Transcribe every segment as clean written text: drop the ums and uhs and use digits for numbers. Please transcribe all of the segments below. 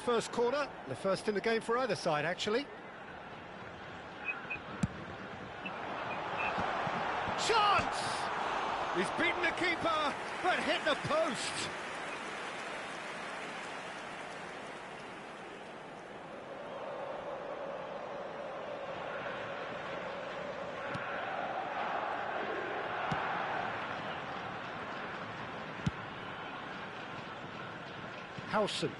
first corner, the first in the game for either side, actually. Chance! He's beaten the keeper, but hit the post. Howson,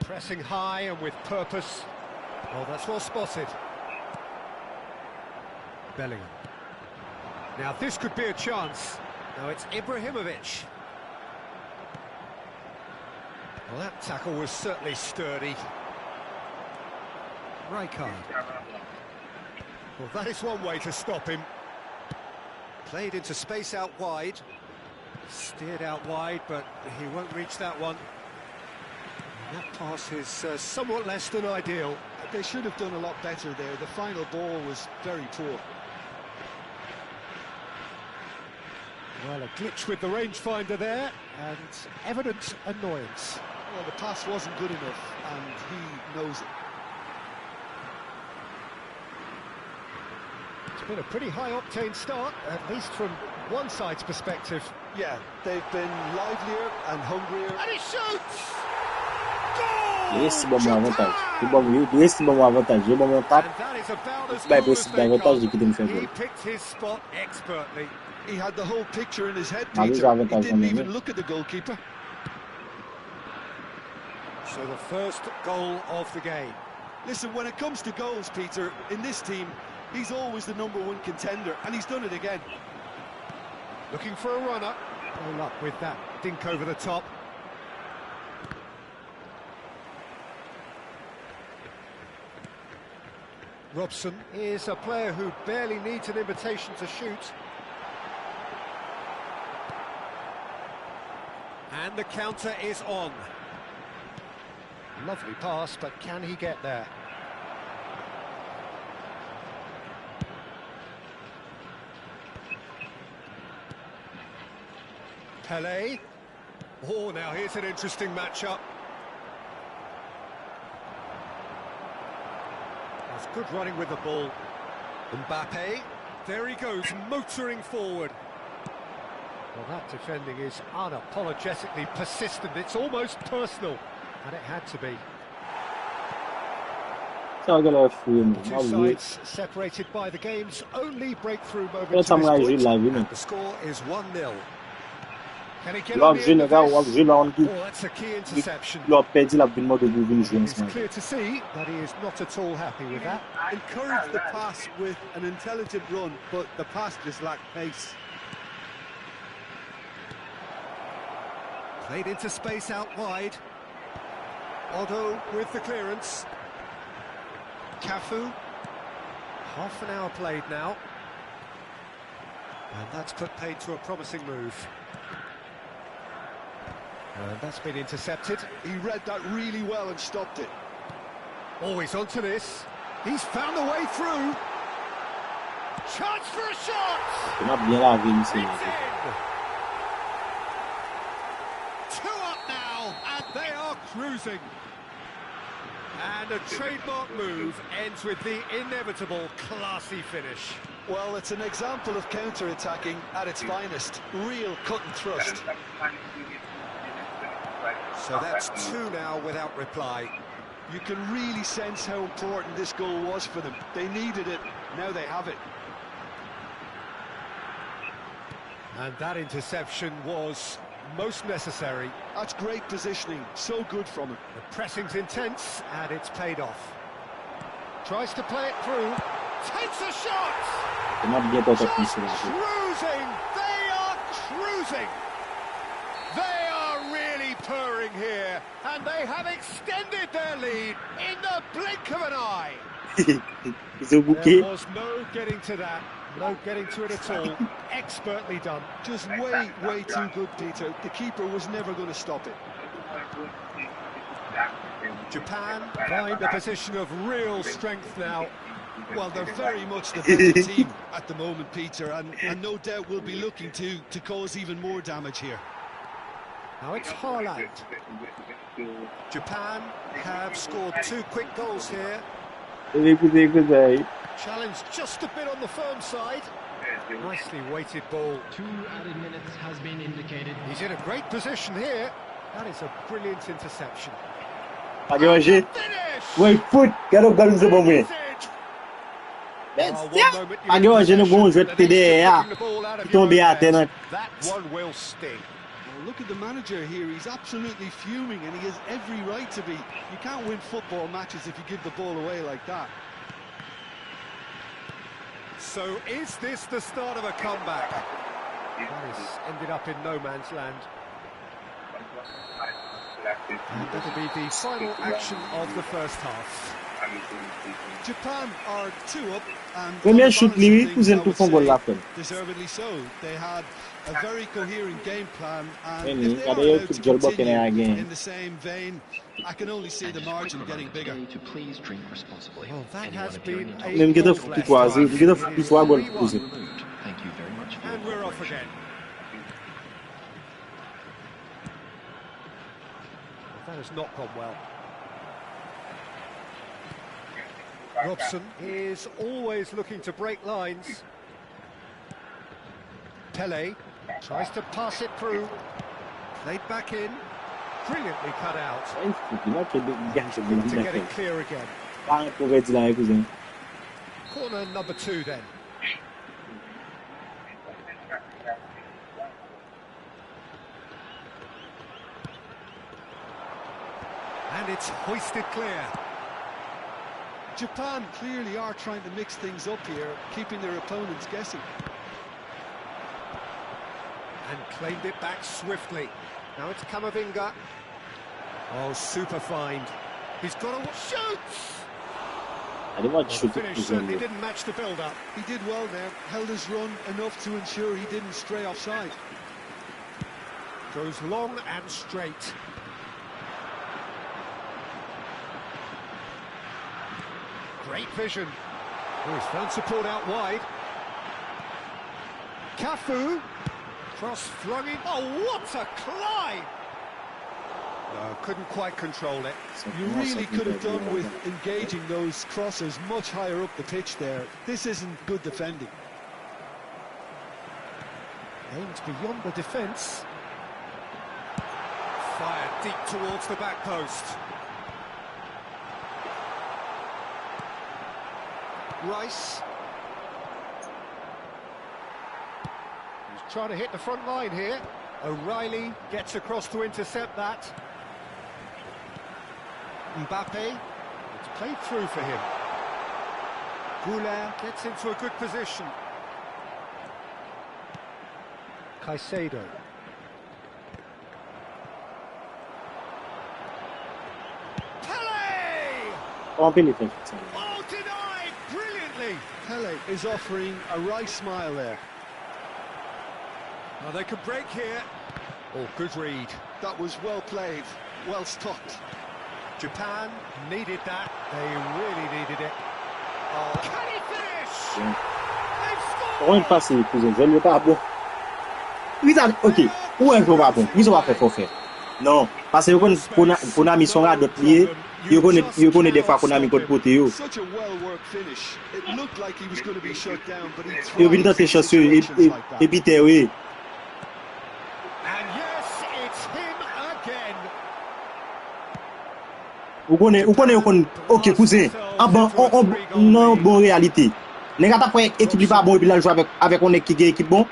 pressing high and with purpose. Oh, that's well spotted. Bellingham. Now this could be a chance. Now it's Ibrahimovic. Well, that tackle was certainly sturdy. Rijkaard. Well, that is one way to stop him. Played into space out wide. Steered out wide, but he won't reach that one. That pass is somewhat less than ideal. They should have done a lot better there. The final ball was very poor. Well, a glitch with the rangefinder there, and evident annoyance. Well, the pass wasn't good enough, and he knows it. It's been a pretty high-octane start, at least from one side's perspective. Yeah, they've been livelier and hungrier. And he shoots! Esse bom avantage. Que bom, esse bom avantage. E bom montado. Vai ver se dá vantagem aqui dentro do He picked his spot expertly. He had the whole picture in his head, Peter. He didn't even look at the goalkeeper. So the first goal of the game. Listen, when it comes to goals, Peter, in this team, he's always the #1 contender, and he's done it again. Looking for a runner. No luck with that dink over the top. Robson is a player who barely needs an invitation to shoot. And the counter is on. Lovely pass, but can he get there? Pelé. Oh, now here's an interesting matchup. That's good running with the ball. Mbappe. There he goes, motoring forward. Well, that defending is unapologetically persistent. It's almost personal, and it had to be. Two sides separated by the game's only breakthrough moment to this point, and the score is 1-0. Can he get on the end of this? Oh, that's a key interception. It's clear to see that he is not at all happy with that. Encouraged the pass with an intelligent run, but the pass just lacked pace. Played into space out wide. Otto with the clearance. Cafu. Half an hour played now. And that's put paid to a promising move. And that's been intercepted. He read that really well and stopped it. Oh, he's onto this. He's found the way through. Chance for a shot! It's in. 2 up now, and they are cruising. And a trademark move ends with the inevitable classy finish. Well, it's an example of counter-attacking at its finest. Real cut and thrust. So that's 2 now without reply. You can really sense how important this goal was for them. They needed it, now they have it. And that interception was most necessary. That's great positioning, so good from him. The pressing's intense, and it's paid off. Tries to play it through, takes a shot! Just cruising! They are cruising! They are really purring here, and they have extended their lead in the blink of an eye. There was no getting to that, no getting to it at all. Expertly done. Just way, way too good, Peter. The keeper was never going to stop it. Japan find a position of real strength now. Well, they're very much the better team at the moment, Peter, and no doubt will be looking to cause even more damage here. Now it's Haaland. Japan have scored 2 quick goals here. Challenge just a bit on the firm side. Nicely weighted ball. 2 added minutes has been indicated. He's in a great position here. That is a brilliant interception. Wait, foot, quero o galo do bom. Agora hoje no bom jeito de tomber até na. That one will sting. Well, look at the manager here. He's absolutely fuming, and he has every right to be. You can't win football matches if you give the ball away like that. So is this the start of a comeback? That has ended up in no man's land. And that'll be the final action of the first half. Japan are 2 up, and Premier shoot lui, cousin tout font goal là. Deservedly so. They had a very coherent game plan, and If if they are allowed to continue in the same vein, I can only see the margin getting bigger. To please drink responsibly. Well, that has been a Nem get a foot quase, get a foot goal cousin. Thank you very much. And we're off again. That has not gone well. Robson is always looking to break lines. Pele tries to pass it through. Played back in. Brilliantly cut out. To get it clear again. Corner number 2 then. And it's hoisted clear. Japan clearly are trying to mix things up here, keeping their opponents guessing. And claimed it back swiftly. Now it's Kamavinga. Oh, super find. He's got to shoot! I didn't want to shoot finish certainly didn't match the build-up. He did well there, held his run enough to ensure he didn't stray offside. Goes long and straight. Great vision. Oh, he's found support out wide. Cafu. Cross flung in. Oh, what a climb! No, couldn't quite control it. You really could have done with engaging those crosses much higher up the pitch there. This isn't good defending. Aimed beyond the defence. Fired deep towards the back post. Rice. He's trying to hit the front line here. O'Reilly gets across to intercept that. Mbappe. It's played through for him. Goulart gets into a good position. Caicedo. Pele! Oh, denied brilliantly. Pele is offering a right smile there. Well, they could break here. Oh, good read. That was well played, well stopped. Japan needed that. They really needed it. Oh, can he finish? They've One pass, cousin, je pas bon. Ok, où est-ce qu'on va bon? Ils ont fait forfait. Non, parce que qu'on a mis son à d'autres pieds. You connais des fois qu'on a mis contre côté yo. Such a well-worked finish. It looked like he was going to be shut down, but he Il vient tenter chasseur et puis oui. And yes, it's him again. Vous connaissez, ok, cousin, non, bon réalité. Les gars, après, équipe pas bon, et puis là, jouer avec une équipe qui est équipe bon.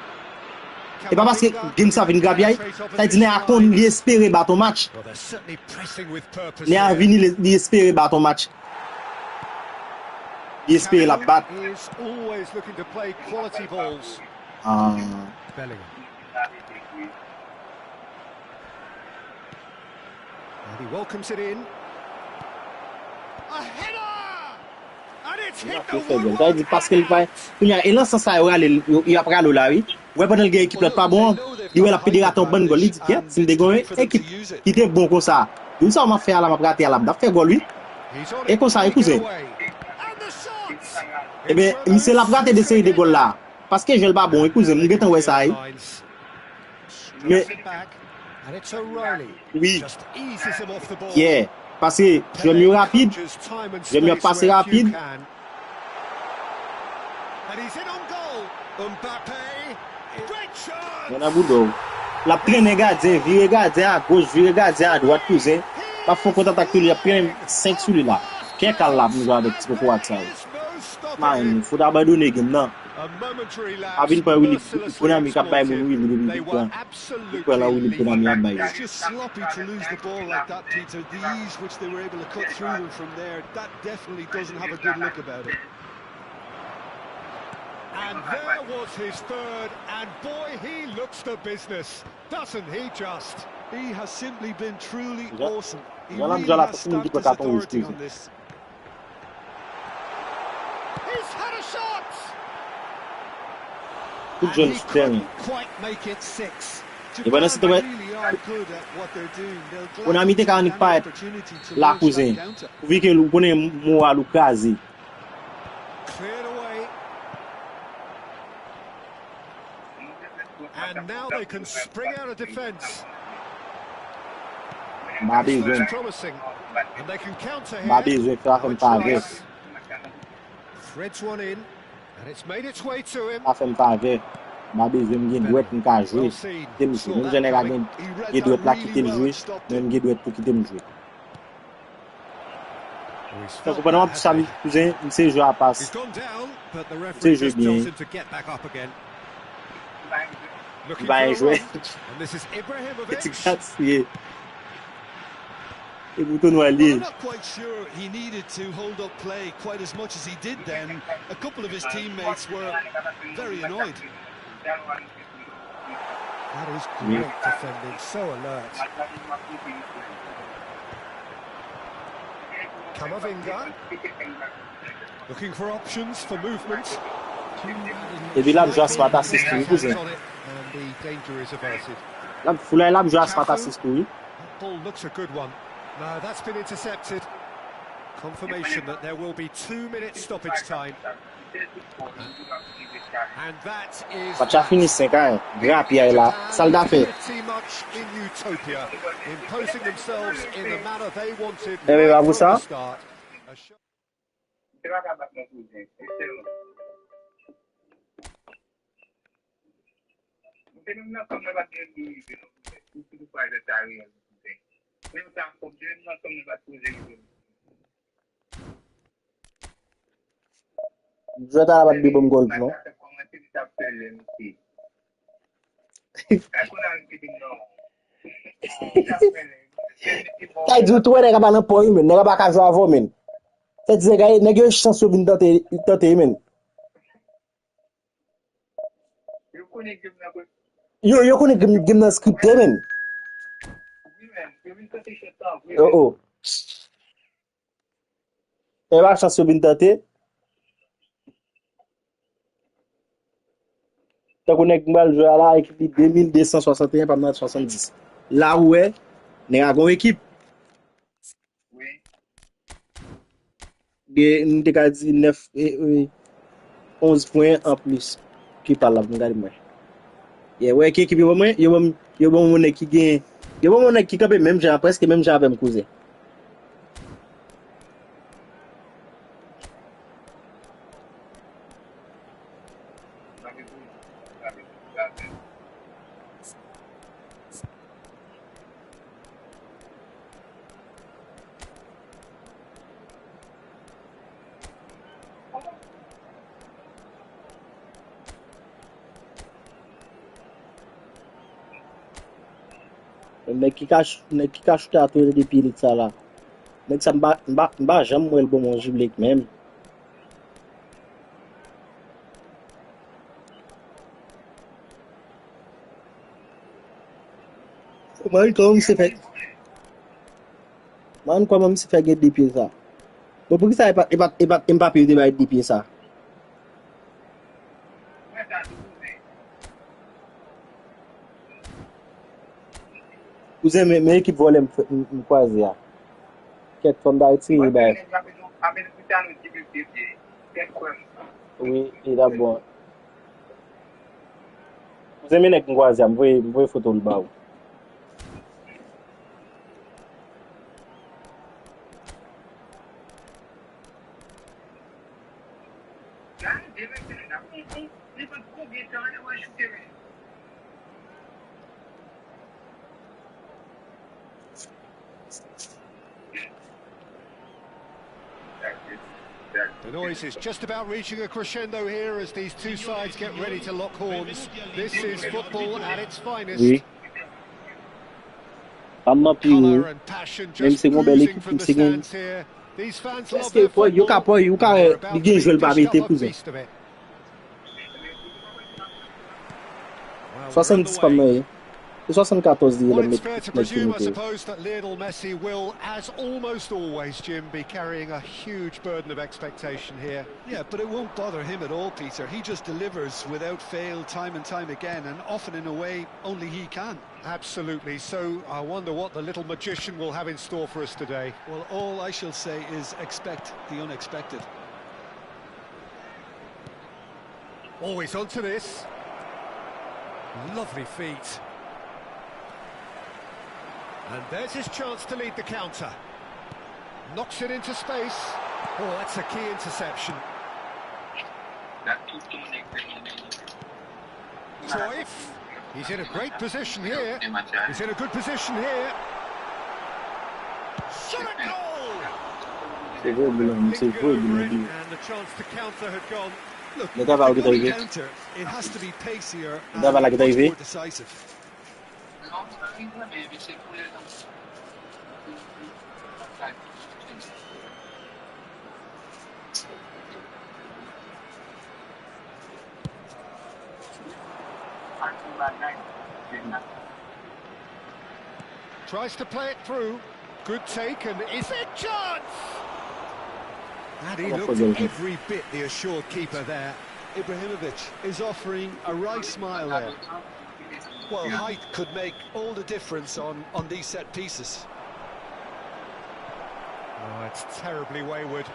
Et pas parce que game ça vient gravier, ça dit, à qu'on l'espérer battre ton match. Les à venir l'espérer battre ton match. L'espérer la battre. Ah. And he welcomes it in. A header! And it's hit the woodwork. Parce qu'il va, il lance ça, il a pris le là, oui. Ouais, pendant le gars équipe pas bon, il va pédérer ton bon goal, il dit que c'est des gars équipe qui était bon comme ça. Une ça on m'a fait à la m'a raté à la m'a fait goal lui. Et comme ça écoutez. Eh ben, c'est la raté de série de goal là. Parce que je le pas bon, écoutez, mon gars ouais ça. Mais And it's O'Reilly. Oui. Just eases him off the ball. Yeah. Parce que je mieux rapide. Je mieux passer rapide. And he's in on goal. Mbappé. Great shot. On a boulot. La prenne gardien, vire gardien à gauche, vire gardien à droite, cousin. Pas faut qu'on attaque lui, il prend 5 sur lui là. Qu'est-ce qu'elle a nous avec petit peu ça. Man, faut abandonner game là. Avin pas Willy, pour ami capable mon Willy point. Pour la Willy pour ami abai. It's just sloppy to lose the ball like that, Peter. The ease which they were able to cut through them from there, that definitely doesn't have a good look about it. And there was his third, and boy, he looks the business, doesn't he just? He has simply been truly awesome. He J'aime really la has personne qui stamped peut his carton authority rouge. on this. He's had a shot! Tout And jeune he souterrain. couldn't quite make it 6. Et voilà, c'était vrai. Really are good at what they're doing. They'll On a mis des gladly carniques take pas any être opportunity to la launch that cousin. counter. Vous voyez que vous connaissez moi à l'occasion. Cleared away. And now they can spring out of defence. M'a This besoin. looks promising. And they can counter here. M'a besoin faire Now un it's pavé. Rice. Threads one in. And it's made its way to him. Pas faire un pavé. M'a besoin me gen douet pour ka jouer. Quitter me jouer. Même j'en ai pas gen douet là quitter me jouer. Même gen douet pour quitter me jouer. Donc pendant tout ça, cousin, il sait jouer à He's passe. gone down, but the C'est referee joué just bien. tells him to get back up again. Looking Il va for y a jouer. run. And this is C'est Ibrahimovic. gratuit. Et bouton noir Well, lié. I'm not quite sure he needed to hold up play quite as much as he did then. A couple of his teammates were very annoyed. That is great defending, so alert. Kamavinga. Looking for options for movement. Et puis là, je joue à ce matin, c'est ce que vous And the danger is averted. Là, faut là, je joue à ce matin, c'est ce que oui. That ball looks a good one. No, that's been intercepted. Confirmation that there will be 2 minutes stoppage time. And that is Match a fini 5 ans. Grand Pierre là. Salle d'affaires. pretty much in utopia, imposing themselves in the manner they wanted Eh bien, right vous from ça? the start. A shot- Je vais t'aller battre des bombes gold, non? Kay di ou tou nèg ba nan po men, nèg ba ka jouer avant men. Fait dire gars nèg yo chance yo vinn tenter men. Yo connaît game nan script men. Oh. E ba chance yo vinn tenter. Tant qu'on est mal jouer là équipe 2261 pas mal 70. Là où est nèg a gon équipe. Nous avons dit 9 et 11 points en plus qui parle là pour regarder moi. Et ouais qui équipe moi yo bon mon qui gagne. Yo bon mon qui camper même genre presque même genre avec mon cousin. Mec qui cache à toi depuis ça là. Mec ça m'ba jamais moi le bon mon gible même. Comment c'est fait? Man comment c'est fait get depuis ça? Bon pour qui ça pas Mbappé de bailler depuis ça? Vous aimez mes équipes volent me croiser là. Quête fond d'Haïti il bail. Oui, il a bon. Vous aimez les croiser, me voyez photo le bas. The noise is just about reaching a crescendo here as these two sides get ready to lock horns. This is football at its finest. Oui. Colour and passion just oozing from the stands here. These fans love their football. You can begin jouer le barbité cousin. 70 pas mais 74 dit Well, le it's fair to presume, I mec. suppose, that Lionel Messi will, as almost always, Jim, be carrying a huge burden of expectation here. Yeah, but it won't bother him at all, Peter. He just delivers without fail time and time again, and often in a way only he can. Absolutely. So I wonder what the little magician will have in store for us today. Well, all I shall say is expect the unexpected. Always onto this. Lovely feet. And there's his chance to lead the counter. Knocks it into space. Oh, that's a key interception. Cruyff. He's in a great position here. He's in a good position here. Shot a goal! C'est vrai, And the chance to counter had gone. Look, Le gars va if arriver. you want to counter, it has to be pacier Le gars va and much arriver. more decisive. Tries to play it through. Good take, and is it chance? And he looked every bit the assured keeper there. Ibrahimovic is offering a right smile there. Well, height could make all the difference on these set pieces. Oh, it's terribly wayward.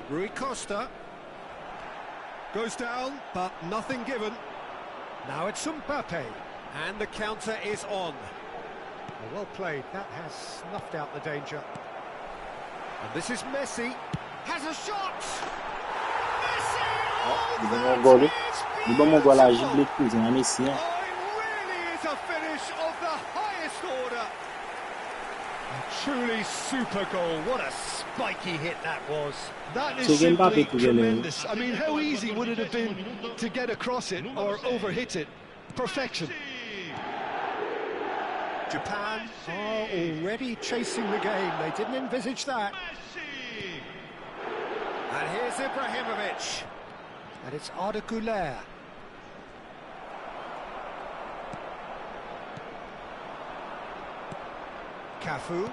Rui Costa goes down, but nothing given. Now it's Mbappe, and the counter is on. Well played, that has snuffed out the danger. And this is Messi, has a shot! Messi! Oh, Il that va is beautiful! Messi. Oh, it really is a finish of the highest order. A truly super goal. What a spiky hit that was. That is So simply Mbappe to get in. tremendous. I mean, how easy would it have been to get across it or overhit it? Perfection. Japan are already chasing the game. They didn't envisage that. And here's Ibrahimovic. And it's Arda Güler. Cafu.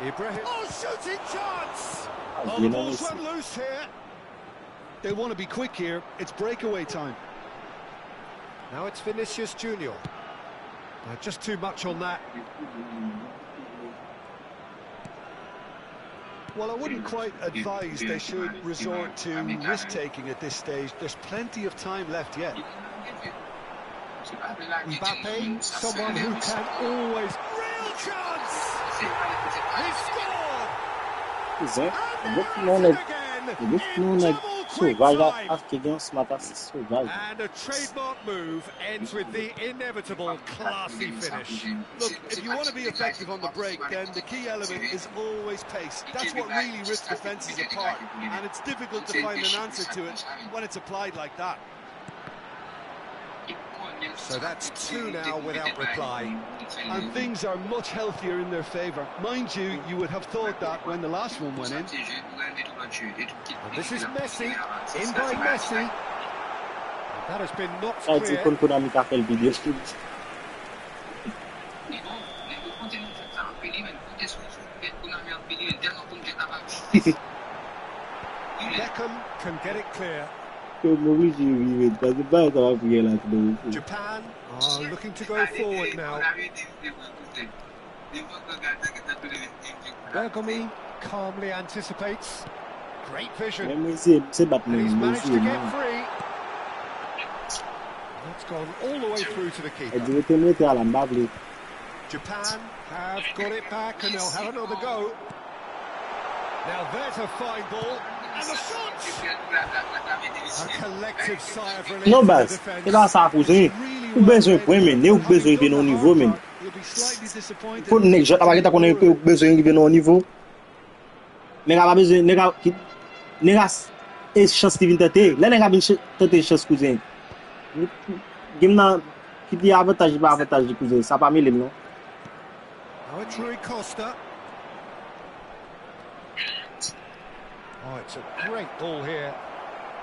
Ibrahim. Oh, shooting chance! Oh, the ball's run loose here. They want to be quick here. It's breakaway time. Now it's Vinicius Junior. Just too much on that. Well, I wouldn't quite advise they should resort to risk-taking at this stage. There's plenty of time left yet. Mbappe, someone who can always... Real chance! He scored! And a trademark move ends with the inevitable classy finish. Look, if you want to be effective on the break, then the key element is always pace. That's what really rips defences apart, and it's difficult to find an answer to it when it's applied like that. So that's two now without reply. And things are much healthier in their favour. Mind you, you would have thought that when the last one went in. And this is Messi, in by Messi. And that has been knocked clear. Beckham can get it clear. Japan are looking to go forward now. Bergomi calmly anticipates. Great vision. And he's managed to get free. That's gone all the way through to the keeper. Japan have got it back and they'll have another go. Now there's a fine ball. And the shot! A collective sigh of relief. Non, base. C'est pas ça pour ça. Ou besoin pour mais né ou besoin de non niveau mais. Faut nèg jot pas qu'on a besoin de non niveau. Nèg pas besoin nèg et chance de tenter. Là nèg a tenter chance cousin. Game na qui dit avantage pas avantage cousin, ça pas mêler non. Now it's Rui Costa. Oh, it's a great ball here.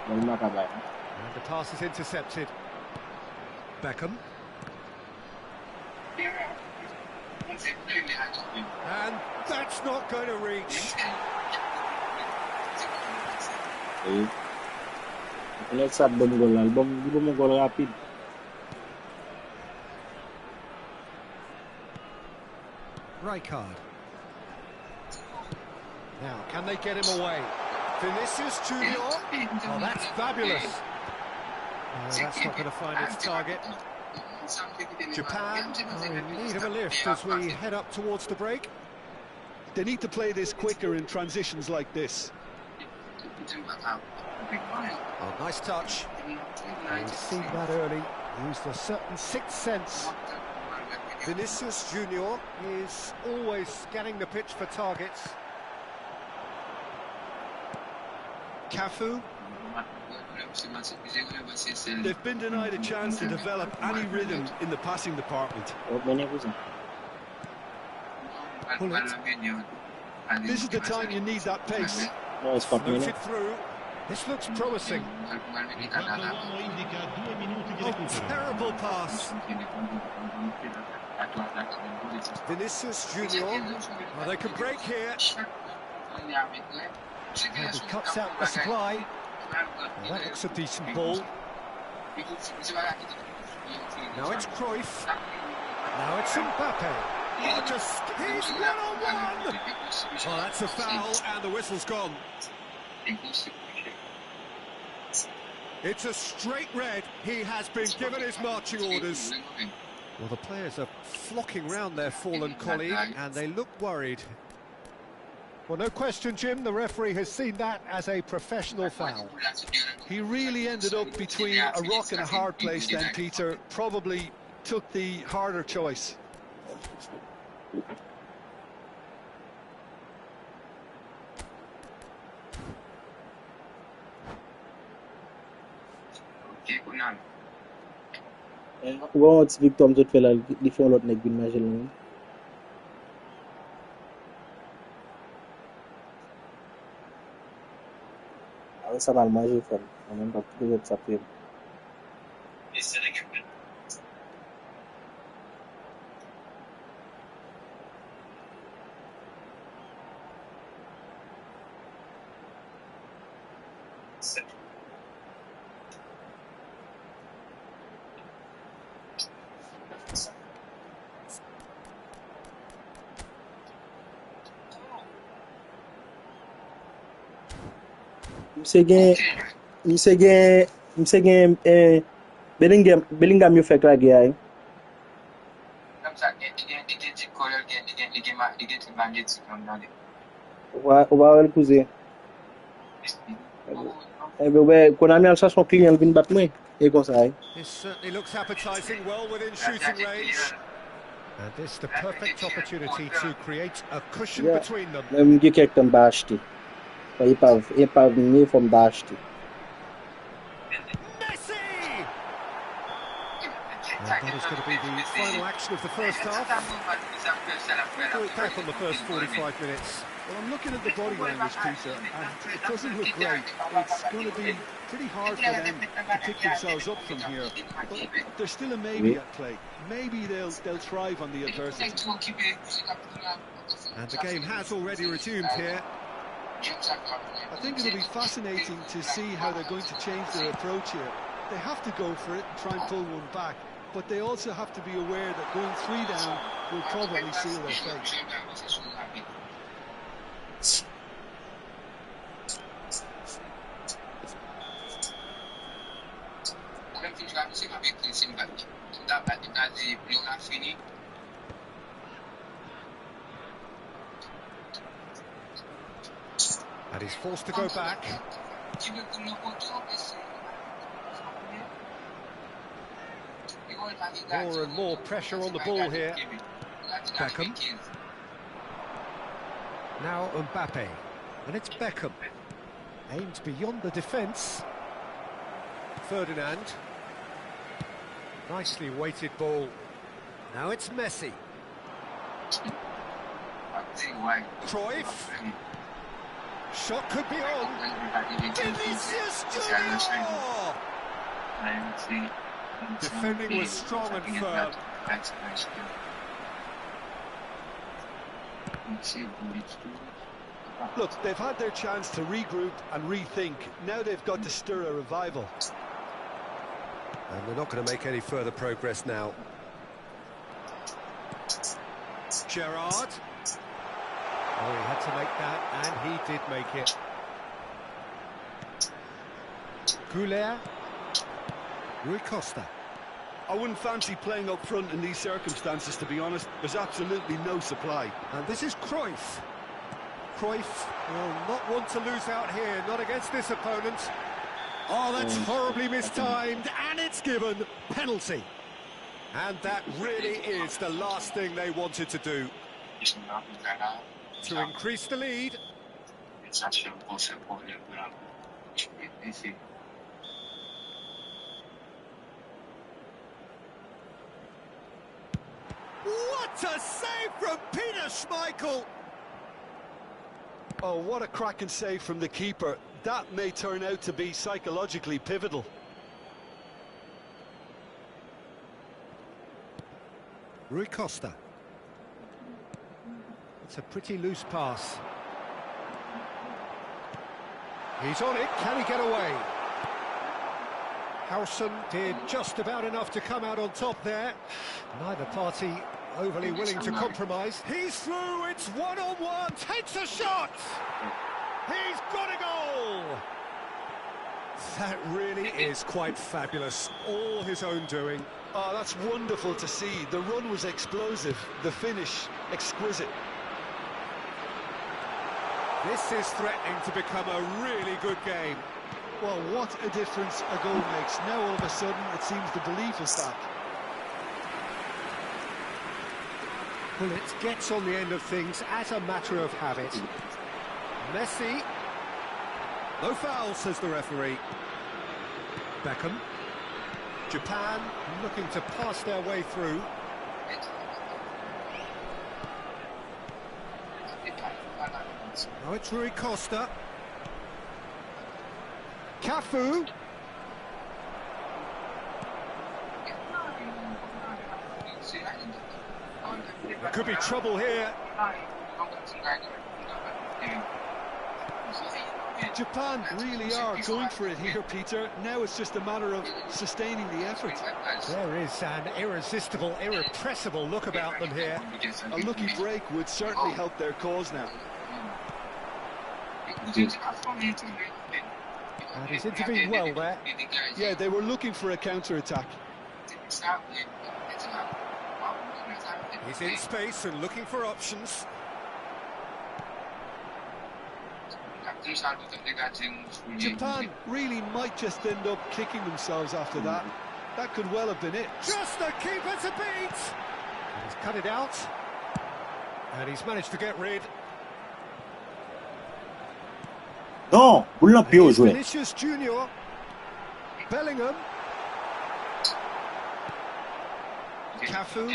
And the pass is intercepted. Beckham. And that's not going to reach. Let's have bomb goal rapid. Rijkaard. Now, can they get him away? Vinicius Junior. Oh, that's fabulous. That's not going to find its target. Japan are in need of a lift as we head up towards the break. They need to play this quicker in transitions like this. Oh, nice touch. We've seen that early. Used a certain sixth sense. Vinicius Junior is always scanning the pitch for targets. Cafu. They've been denied a chance to develop any rhythm in the passing department. This is the time you need that pace. Moves it through. This looks promising. Oh, terrible pass. Vinicius Junior. Oh, they can break here. He cuts out the supply. Well, that looks a decent ball. Now it's Cruyff. Now it's Mbappe. Oh, he's one-on-one! Oh, that's a foul, and the whistle's gone. It's a straight red. He has been given his marching orders. Well, the players are flocking round their fallen colleague, and they look worried. Well, no question, Jim, the referee has seen that as a professional foul. He really ended up between a rock and a hard place then, Peter. Probably took the harder choice. What's Victor mzot fè la li fè lot nek bin majel nou. Awe sa mal majel fè. Anen pa pou jot sa fè. Mse gen Bellingham yo fek la ge ay. Oba wel kouze. Konami al chas son klien vin bat mwen. E kon sa ay. This certainly looks appetising, well within shooting range. And this is the perfect opportunity to create a cushion between them. Mwen ge kek tan ba achete. E pa vini from ba achete. That is going to be the final action of the first half. We'll go back on the first 45 minutes. Well, I'm looking at the body language, Peter, and it doesn't look great. It's going to be pretty hard for them to pick themselves up from here. But there's still a maybe at play. Maybe they'll thrive on the adversity. And the game has already resumed here. I think it'll be fascinating to see how they're going to change their approach here. They have to go for it and try and pull one back, but they also have to be aware that going 3 down will probably seal their fate. And he's forced to go back. More and more pressure on the ball here. Beckham. Now Mbappe. And it's Beckham. Aimed beyond the defence. Ferdinand. Nicely weighted ball. Now it's Messi. Cruyff. Shot could be on. Vinicius Junior! Defending was strong and firm. Look, they've had their chance to regroup and rethink. Now they've got to stir a revival. And they're not going to make any further progress now. Gerrard. Oh, he had to make that, and he did make it. Goulet. Rui Costa. I wouldn't fancy playing up front in these circumstances, to be honest. There's absolutely no supply. And this is Cruyff. Cruyff will not want to lose out here, not against this opponent. Oh, that's horribly mistimed, and it's given penalty. And that really is the last thing they wanted to do. To increase the lead. What a save from Peter Schmeichel! Oh, what a cracking save from the keeper. That may turn out to be psychologically pivotal. Rui Costa. It's a pretty loose pass. He's on it. Can he get away? Howson did just about enough to come out on top there. Neither party overly willing to compromise. He's through. It's one-on-one. Takes a shot. He's got a goal. That really is quite fabulous. All his own doing. Oh, that's wonderful to see. The run was explosive. The finish, exquisite. This is threatening to become a really good game. Well, what a difference a goal makes. Now, all of a sudden, it seems the belief is back. Well, it gets on the end of things as a matter of habit. Messi. No foul, says the referee. Beckham. Japan looking to pass their way through. Now it's Rui Costa. Cafu. There could be trouble here. Japan really are going for it here, Peter. Now it's just a matter of sustaining the effort. There is an irresistible, irrepressible look about them here. A lucky break would certainly help their cause now. And he's intervened well there. Yeah, they were looking for a counter-attack. He's in space and looking for options. Japan really might just end up kicking themselves after that. That could well have been it. Just the keeper to beat! He's cut it out. And he's managed to get rid. Non, vous l'empêchez au jouer. Vinicius Junior. Bellingham. Cafu.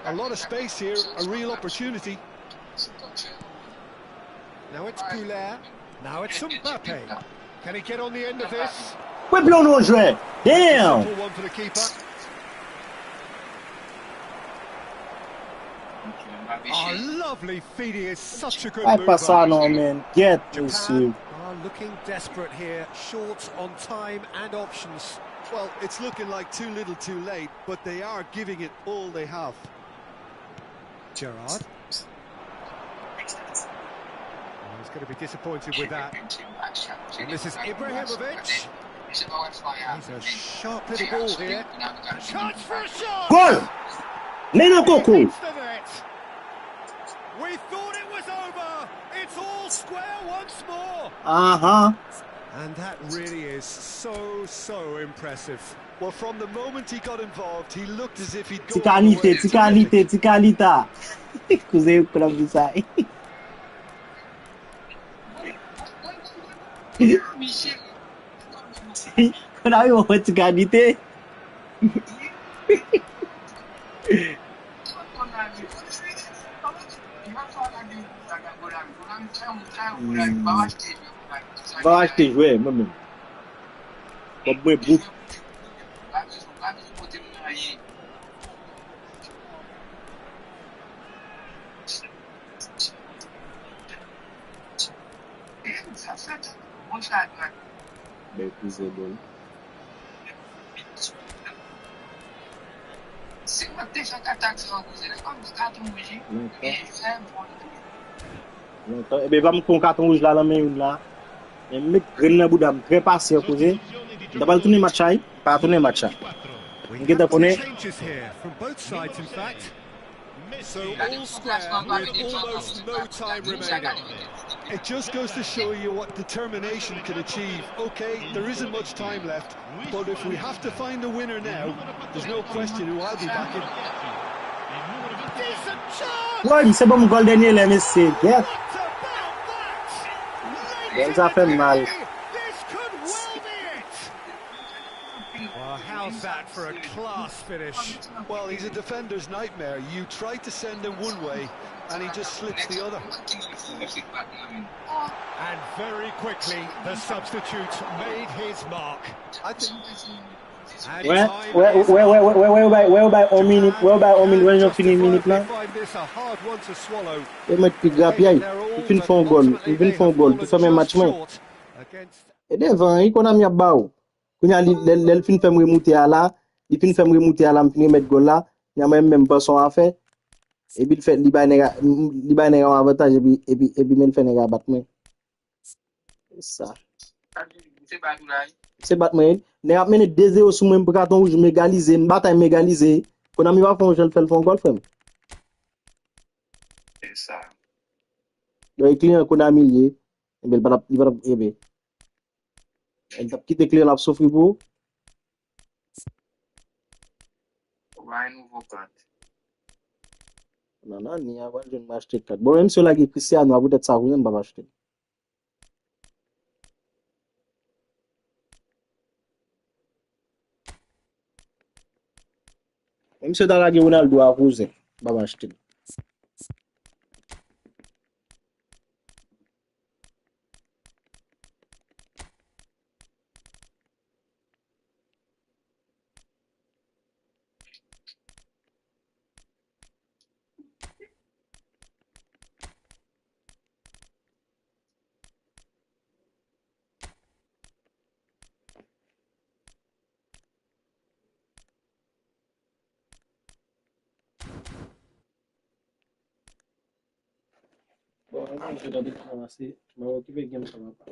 A lot of space here, a real opportunity. Now it's Goulet. Now it's Mbappe. Can he get on the end of this? Ouais, blanc, non, jouer. Damn! Simple one for the keeper. Oh, lovely feeding is such a good move. Pas ça, non, man. Get Japan are looking desperate here, short on time and options. Well, it's looking like too little too late, but they are giving it all they have. Gerrard. He's going to be disappointed with that. And this is Ibrahimovic. He's a sharp little ball here. Chance for a shot! Goal! Nena Coco! We thought it was is over. It's all square once more. And that really is so impressive. Well, from the moment he got involved, he looked as if he'd go Tikalita. Kuze kuna bisa. Kuna yo tikalite. Va acheter jouer même. Comme moi bouffe. Ben c'est bon. Eh ben va me prendre carton rouge là la main là. Mais mec graine la boudam très patient causé. D'abord tourner match pas tourner match. We have two changes here from both sides, in fact. So all square with almost no time remaining. It just goes to show you what determination can achieve. Okay, there isn't much time left, but if we have to find a winner now, there's no question who I'll be backing. Decent chance! Ouais, c'est bon goal dernier là Messi. Yeah. Ça fait mal. This could well be it. Well, how's that for a class finish? Well, he's a defender's nightmare. You try to send him one way, and he just slips the other. And very quickly, the substitute made his mark. I think... Ouais, on minute, when you fini minute là. Et mettre plus grave, il finit font goal, tout fait même match moi. Et devant, il qu'on a mis à bas. Quand il fin fait remonter à là, il fin fait remonter à là, il mettre goal là, il y a même pas son affaire. Et puis il fait libanais en avantage et puis il fait néga battre moi. C'est ça. C'est battre moi. Ne a mené 2-0 sur même carton rouge mégalisé, une bataille mégalisée. Qu'on a mis pas fond, je le fais le fond goal frère. C'est ça. Le client qu'on a mis il va elle t'a quitté client là souffrir pour. Non, ni avant je m'acheter 4. Bon même si là qui Cristiano a peut-être ça vous ne pas acheter. Même si dans la guerre Ronaldo a posé, pas acheter. Bon, je vais commencer. Je vais m'occuper de game ça va pas.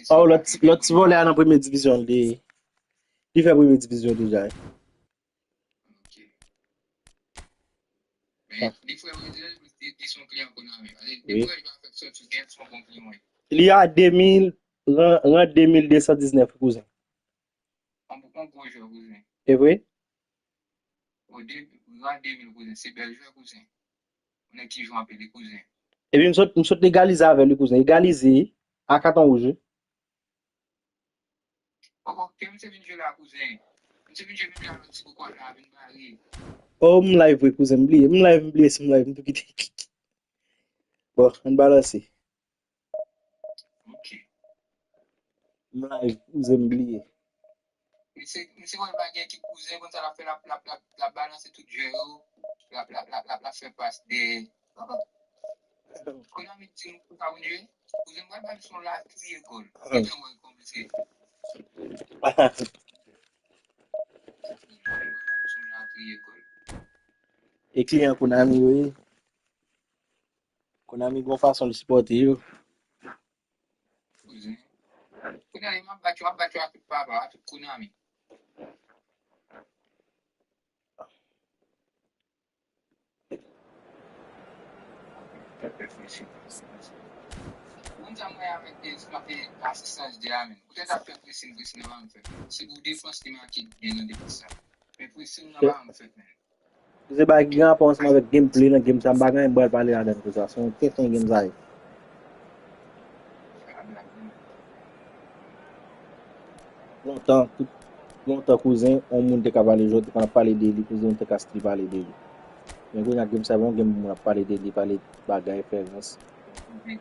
Oh, l'autre volé à la première division. Il fait première division déjà. Oui. Il y a 2000, rang 2219, cousin. Et oui? Et puis, nous sommes égalisés avec le cousin. Égalisé à carton rouge. Oh, mon live, oui, cousin. Mon live, c'est mon live. Bon, on balance. Mon live, vous oubliez. Et client Konami, oui. Konami, bon façon de supporter. C'est pas grand pense avec gameplay dans game ça pas grand boire parler là dedans ça son tête en game ça. Longtemps cousin on monte te parler jeu on parler de lui cousin on te castre parler de lui. Mais quand game ça bon game on parler de lui parler bagaille référence. Oui.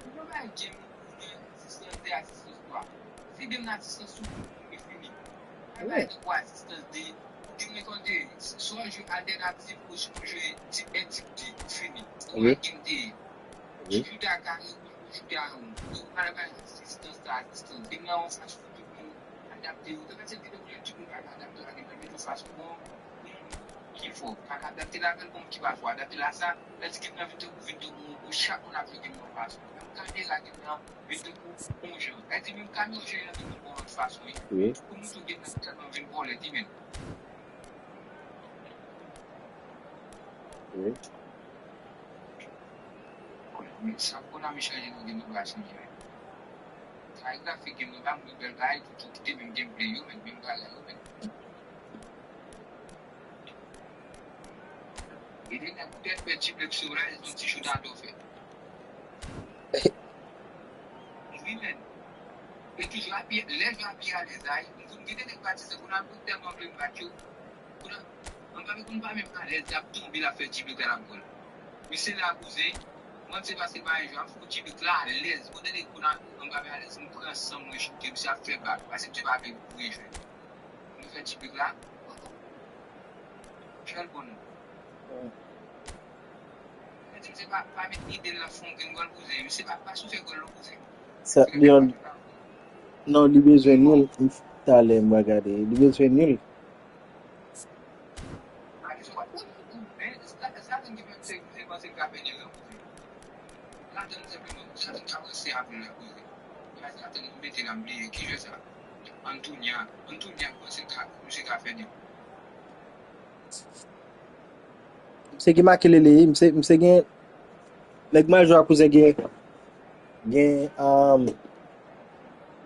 Oui. Oui. Ça, non, il besoin nul. Talent, regarder. Il besoin nul. C'est qui marque les c'est gain les major cousin gain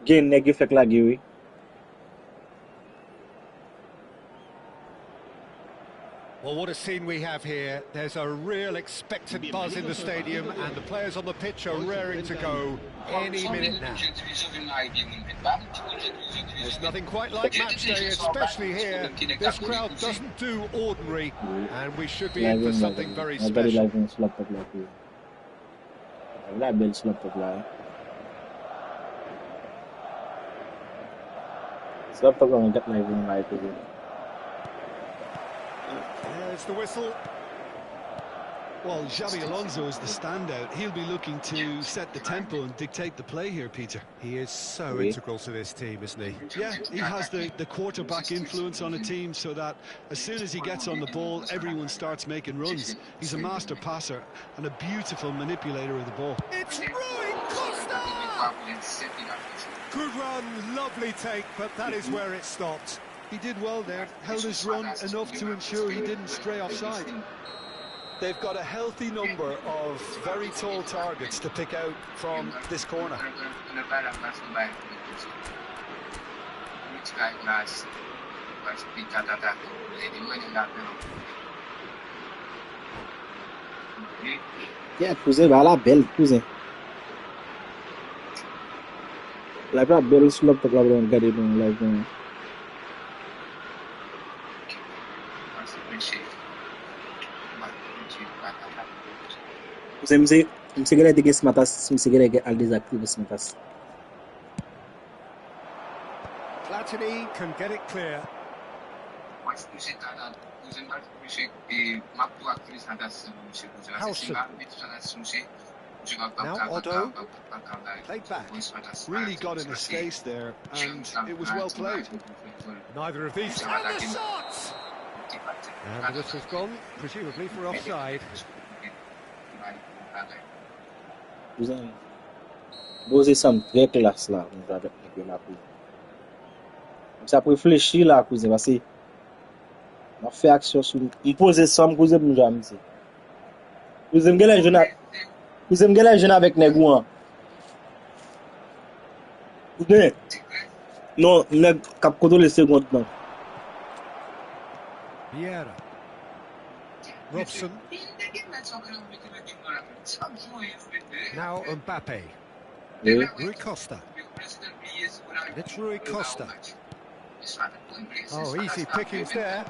nèg fait la gueule. Oui. Well, what a scene we have here. There's a real expectant buzz in the stadium, and the players on the pitch are raring to go any minute now. There's nothing quite like match day, especially here. This crowd doesn't do ordinary, and we should be in for something very special. There's the whistle. Well, Xabi Alonso is the standout. He'll be looking to set the tempo and dictate the play here, Peter. He is so integral to this team, isn't he? Yeah, he has the quarterback influence on a team so that as soon as he gets on the ball, everyone starts making runs. He's a master passer and a beautiful manipulator of the ball. It's Rui Costa! Good run, lovely take, but that is where it stopped. He did well there, held his run enough to ensure he didn't stray offside. They've got a healthy number of very tall targets to pick out from this corner. Yeah, cousin, voilà, belle, cousin. La belle slop to la regarder dans la vie. Mse gele de smatas, mse gele al desactive smatas. Platini can get it clear. Howson. Now Otto, played back. Really got in his face there, and it was well played. Neither of these. And the shot! And the whistle's gone, presumably for offside. Vous sommes très classe là, nous avec la coupe. Ça pour réfléchir là, cousin, parce que on fait action sur une position cousin nous jamais. Vous aimez les jeunes avec négouan. Non, le cap contrôle seconde non. Vieira. Robson. Now Mbappe. Rui Costa. It's Rui Costa. Oh, easy pickings there.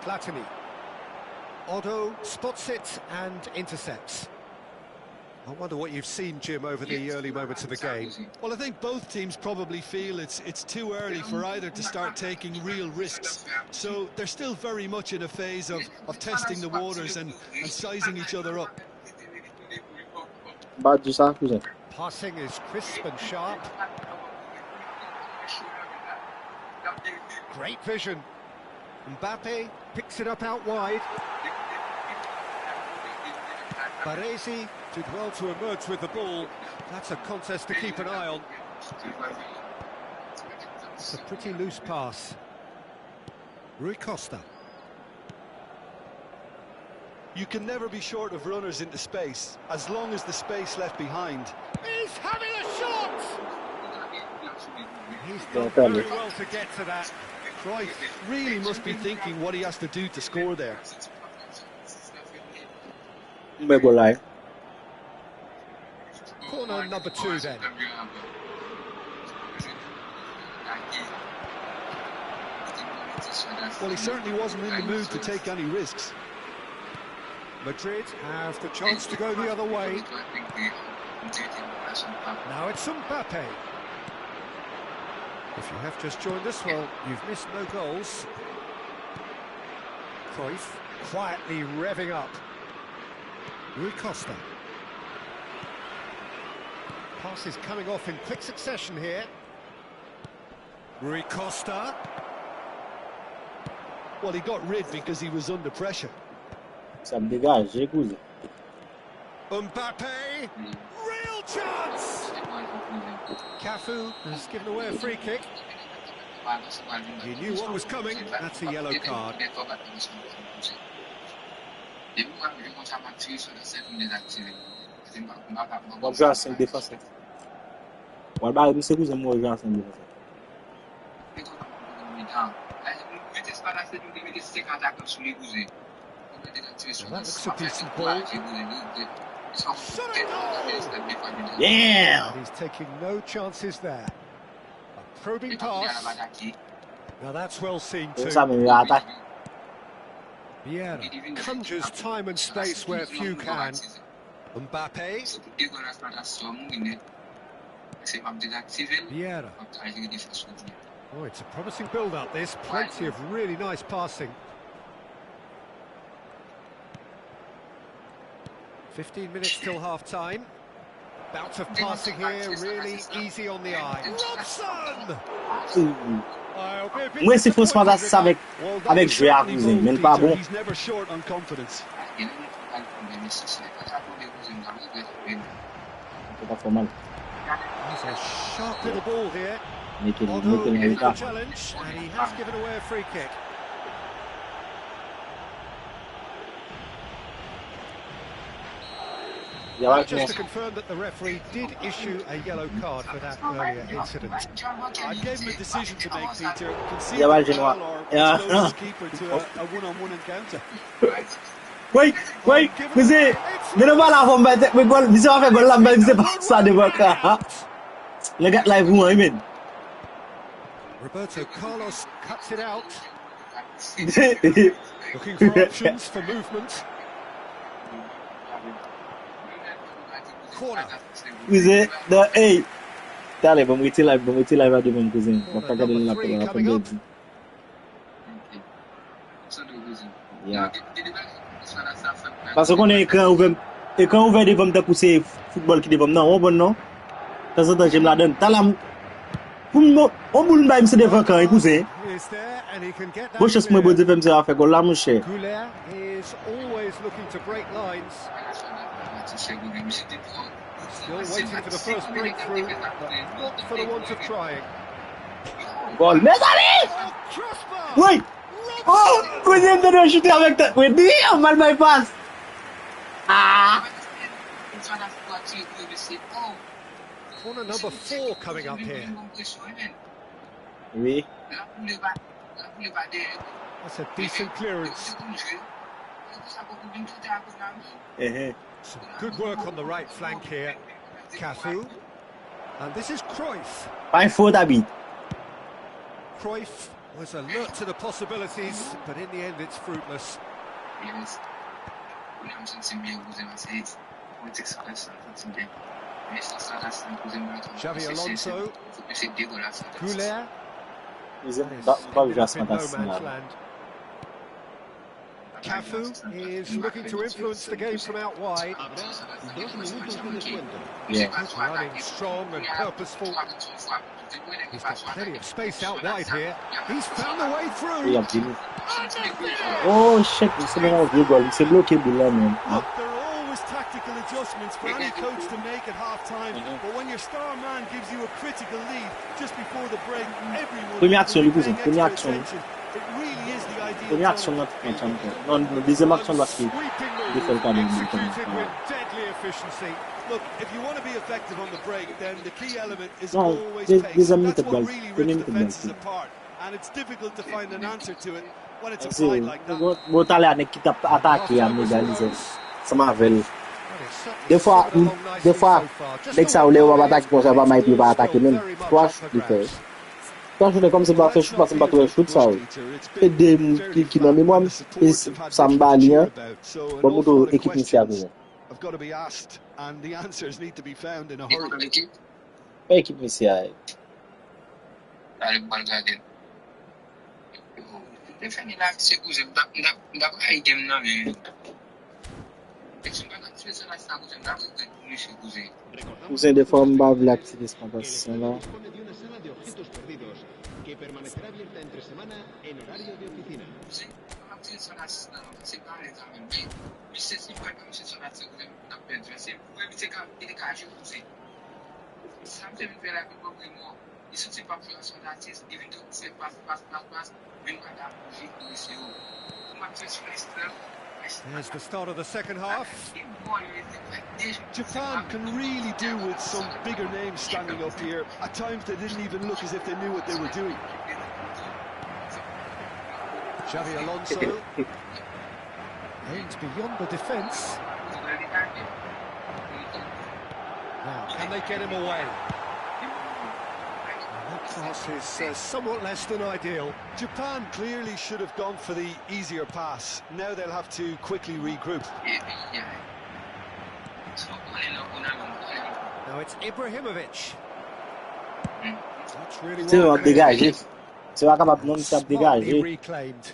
Platini. Otto spots it and intercepts. I wonder what you've seen, Jim, over the early moments of the game. Well, I think both teams probably feel it's too early for either to start taking real risks. So they're still very much in a phase of testing the waters and sizing each other up. Passing is crisp and sharp. Great vision. Mbappe picks it up out wide. Baresi did well to emerge with the ball. That's a contest to keep an eye on. It's a pretty loose pass. Rui Costa. You can never be short of runners into space, as long as the space left behind. He's having a shot! He's done very well to get to that. Cruyff really must be thinking what he has to do to score there. Corner number 2 then. Well, he certainly wasn't in the mood to take any risks. Madrid have the chance to go the other way. Now it's Mbappe. If you have just joined us, well, you've missed no goals. Cruyff quietly revving up. Rui Costa. Passes coming off in quick succession here. Rui Costa. Well, he got rid because he was under pressure. Mbappe. Real chance! Cafu has given away a free kick. He knew what was coming. That's a yellow card. That looks a decent ball. Yeah! And he's taking no chances there. A probing pass. Now that's well seen too. Vieira conjures time and space where few can. Mbappe. Vieira. Oh, it's a promising build-up this. Plenty of really nice passing. 15 minutes till half-time. Bout of passing here, really easy on the eye. Robson! Moi, c'est fausse fantastique avec jouer à cousin, mais pas bon. He's never short on confidence. C'est pas trop mal. That's a sharp little ball here. Mettez-le, Although mettez-le in the là. challenge, and he has given away a free kick. Just to confirm that the referee did issue a yellow card for that earlier incident. I gave him a decision to make, Peter. Concede Yeah, well, the foul or expose his keeper to a one-on-one encounter. Wait, vous mais non pas la forme, mais gol, vous avez fait gol là, mais c'est pas ça devant ça. Le gars live où il mène. Roberto Carlos cuts it out. Looking for options for movement. Corner. Vous êtes dans hey. Allez, bon mettez live à devant cousin. On va regarder la première. Yeah. Parce qu'on est écran ouvert devant ta pousser football qui devant non, bon non. De temps en temps j'aime la donne. T'as la on boule même c'est devant quand il pousser. Bon chance moi bon devant ça faire goal là mon cher. Goulet is always looking to break lines. Still waiting for the first breakthrough, but not for the want of trying. Goal, mes amis! Oui! Oh! Cousin de shooter avec ta... Oui, dis! On mal bypass! Ah! Corner number 4 coming up here. Oui. That's a decent clearance. Some good work on the right flank here. Cafu. And this is Cruyff. Pas faute David. Cruyff was alert to the possibilities, but in the end it's fruitless. Xavi Alonso. Goulet. Cafu is looking to influence the game from out wide. Yeah. Running strong and purposeful. He's got plenty of space out wide here. He's found a way through. Oh shit, c'est bon, vieux goal. C'est bloqué là même. Look, there are always tactical adjustments for any coach to make at half-time, but when your star man gives you a critical lead just before the break, everyone Première action, will lui, pay première extra action. attention. It really is the ideal Première action time. notre champion. Non, deuxième action doit suivre. Il faut le calmer. Executed with deadly efficiency. Look, if you want to be effective on the break, then the key element is No, always there's pace. a That's minute what ball. really There's a rips minute defenses ball. apart, and it's difficult to find an answer to it when it's C'est applied like that. bon talent avec qui t'a attaqué à égaliser. Ça m'avait. Des fois, dès que ça roule, on va attaquer comme ça, va m'aider pas attaquer même. Toi, je fais. Toi, je fais comme ça, va faire shoot parce que pas trop shoot ça. Et des qui dans mémoire, ça me bat lien. Bon moto équipe initiale. I've got to be asked, and the answers need to be found in a hurry. Pas équipe initiale. Cousin de forme bave l'activité spontanée là. There's the start of the second half. Japan can really do with some bigger names standing up here. At times they didn't even look as if they knew what they were doing. Xavi Alonso. Aims beyond the defence. Now, can they get him away? That pass is somewhat less than ideal. Japan clearly should have gone for the easier pass. Now they'll have to quickly regroup. Now it's Ibrahimovic. That's really well dégagé. C'est pas capable non ça dégager. Reclaimed.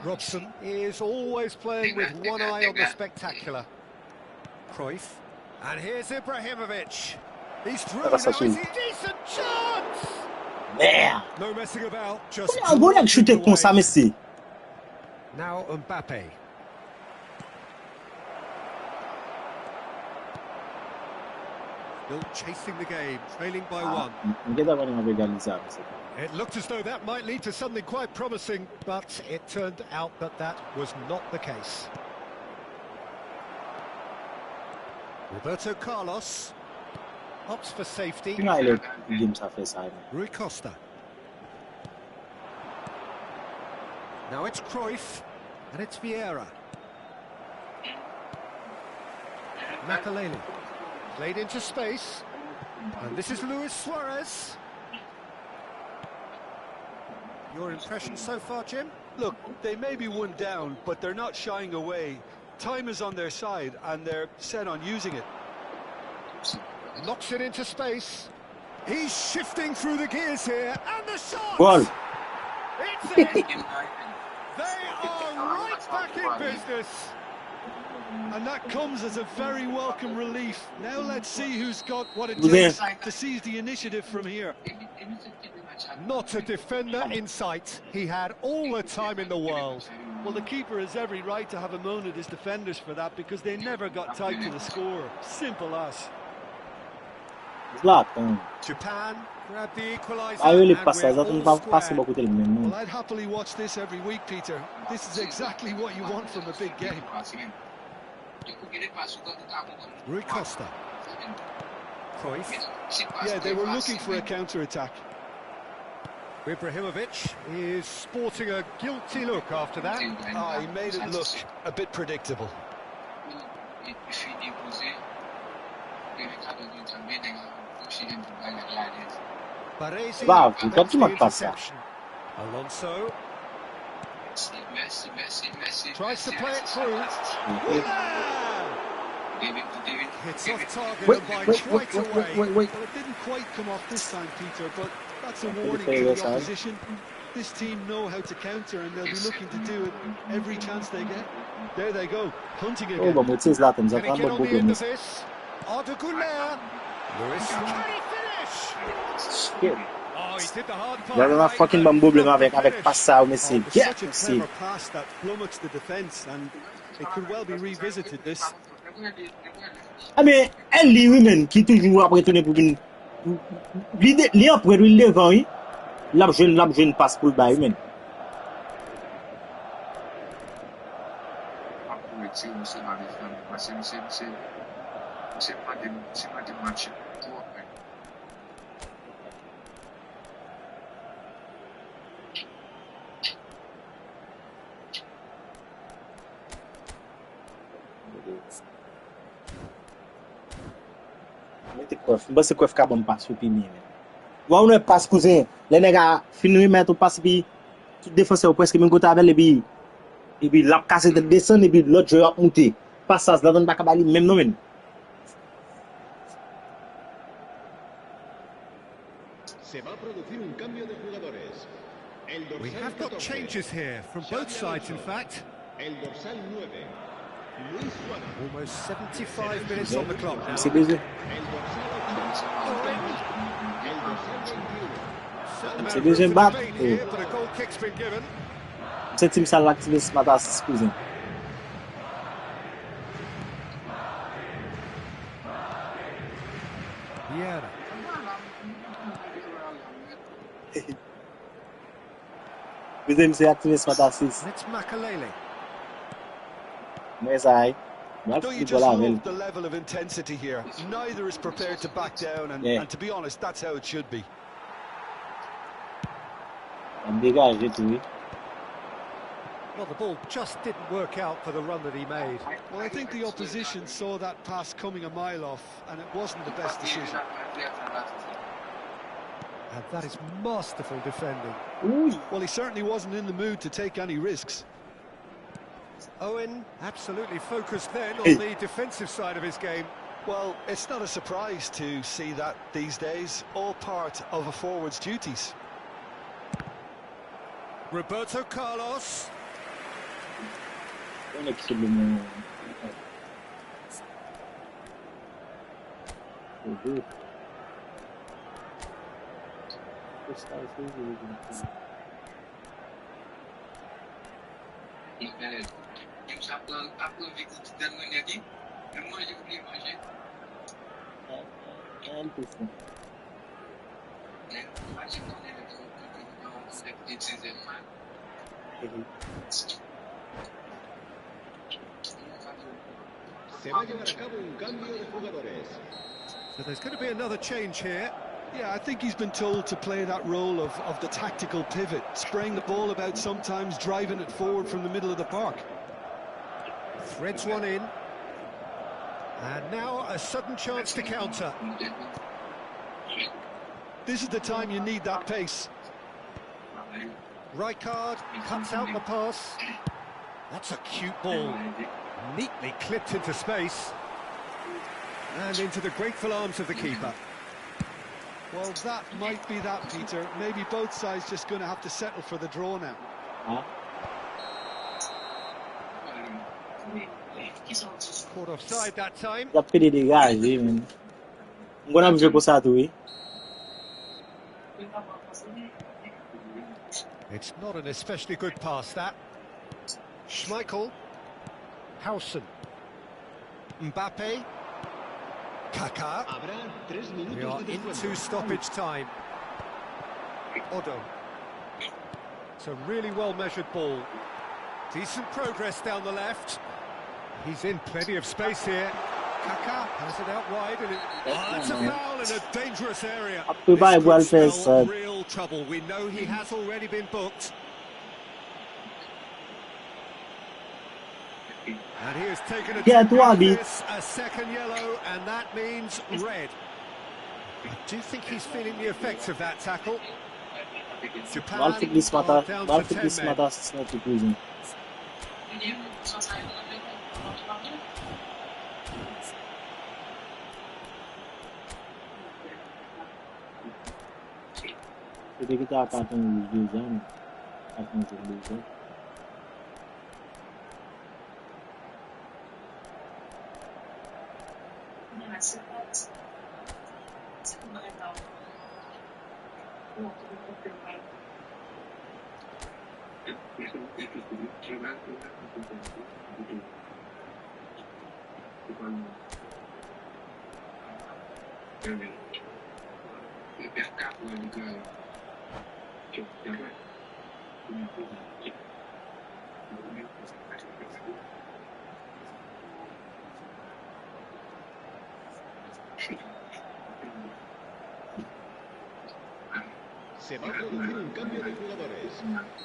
Robson is always playing with one eye on the spectacular. Cruyff. And here's Ibrahimovic. He's through now. It's a decent chance. Merde. No messing about. Just on voit shooter comme ça Messi. Now Mbappe. Still chasing the game, trailing by one. It looked as though that might lead to something quite promising, but it turned out that that was not the case. Roberto Carlos opts for safety. Rui Costa. Now it's Cruyff, and it's Vieira. Makaleli. Played into space, and this is Luis Suarez. Your impression so far, Jim? Look, they may be one down, but they're not shying away. Time is on their side, and they're set on using it. Knocks it into space. He's shifting through the gears here, and the shot! Goal. It's in! They are right back in business. And that comes as a very welcome relief. Now let's see who's got what it takes to seize the initiative from here. Not a defender in sight. He had all the time in the world. Well, the keeper has every right to have a moan at his defenders for that, because they never got tight to the score. Simple as. Japan grabbed the equaliser. Well, I'd happily watch this every week, Peter. This is exactly what you want from a big game. Rui Costa. Cruyff. Yeah, they were looking for a counter-attack. Ibrahimovic is sporting a guilty look after that. He made it look a bit predictable. Wow, quand tu m'as pas ça. Alonso tries to play it through. Hits off target by quite a way. Well, it didn't quite come off this time, Peter, but that's a warning to the opposition. This team know how to counter, and they'll be looking to do it every chance they get. There they go, hunting again. Oh, but it's his Latin. Can he get on the end of this? Ardeguler. Lewis. Can he finish? Shit. Oh, he did the hard part. Là, on a fucking bambou avec pas ça, mais c'est bien. Such a clever pass that flummoxed the defence, and it could well be revisited this. Ah mais elle lui-même qui toujours après tourner pour une l'idée après lui devant lui la jeune passe pour le bas lui-même. Você vai ficar bom passo para mim. Ou não é passo cousin, les nègres finir mettre passe puis tout défenseur presque même côté avec et puis la casser de descendre et puis l'autre joueur monter. Passage là donne pas capable même non même. We have got changes here from both sides, in fact. Almost 75 minutes on the clock now. C'est busy. C'est deuxième batte. Cette team ça l'activer ce matin, excusez. Yeah. Deuxième c'est activé ce matin 6. It's Makaleli. Mais ça Don't you just love the level of intensity here? Neither is prepared to back down, and to be honest, that's how it should be. Dégagé tout. Well, the ball just didn't work out for the run that he made. Well, I think the opposition saw that pass coming a mile off, and it wasn't the best decision. And that is masterful defending. Well, he certainly wasn't in the mood to take any risks. Owen absolutely focused then on the defensive side of his game. Well, it's not a surprise to see that these days, all part of a forward's duties. Roberto Carlos. So there's going to be another change here. Yeah, I think he's been told to play that role of the tactical pivot, spraying the ball about sometimes, driving it forward from the middle of the park. Threads one in. And now a sudden chance to counter. This is the time you need that pace. Rijkaard cuts out the pass. That's a cute ball. Neatly clipped into space. And into the grateful arms of the keeper. Well, that might be that, Peter. Maybe both sides just going to have to settle for the draw now. Caught offside that time. It's not an especially good pass, that. Schmeichel. Howson. Mbappe. Kaká. We are into stoppage time. Odo. It's a really well-measured ball. Decent progress down the left. He's in plenty of space here. Kaká has it out wide, and it's a foul in a dangerous area. This could spell real trouble. We know he has already been booked. And he has taken a second yellow, and that means red. I do think he's feeling the effects of that tackle. Japan are down to 10 men.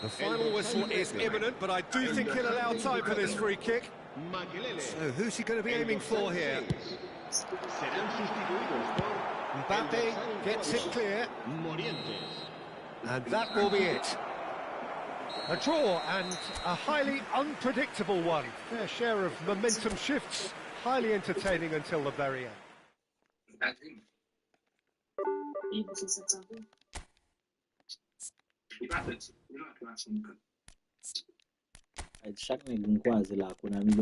The final whistle is imminent, but I do think he'll allow time for this free kick. So who's he going to be aiming for here? Mbappe gets it clear. And that will be it. A draw, and a highly unpredictable one. Fair share of momentum shifts, highly entertaining until the very end. Chaque nèg croisé là Konami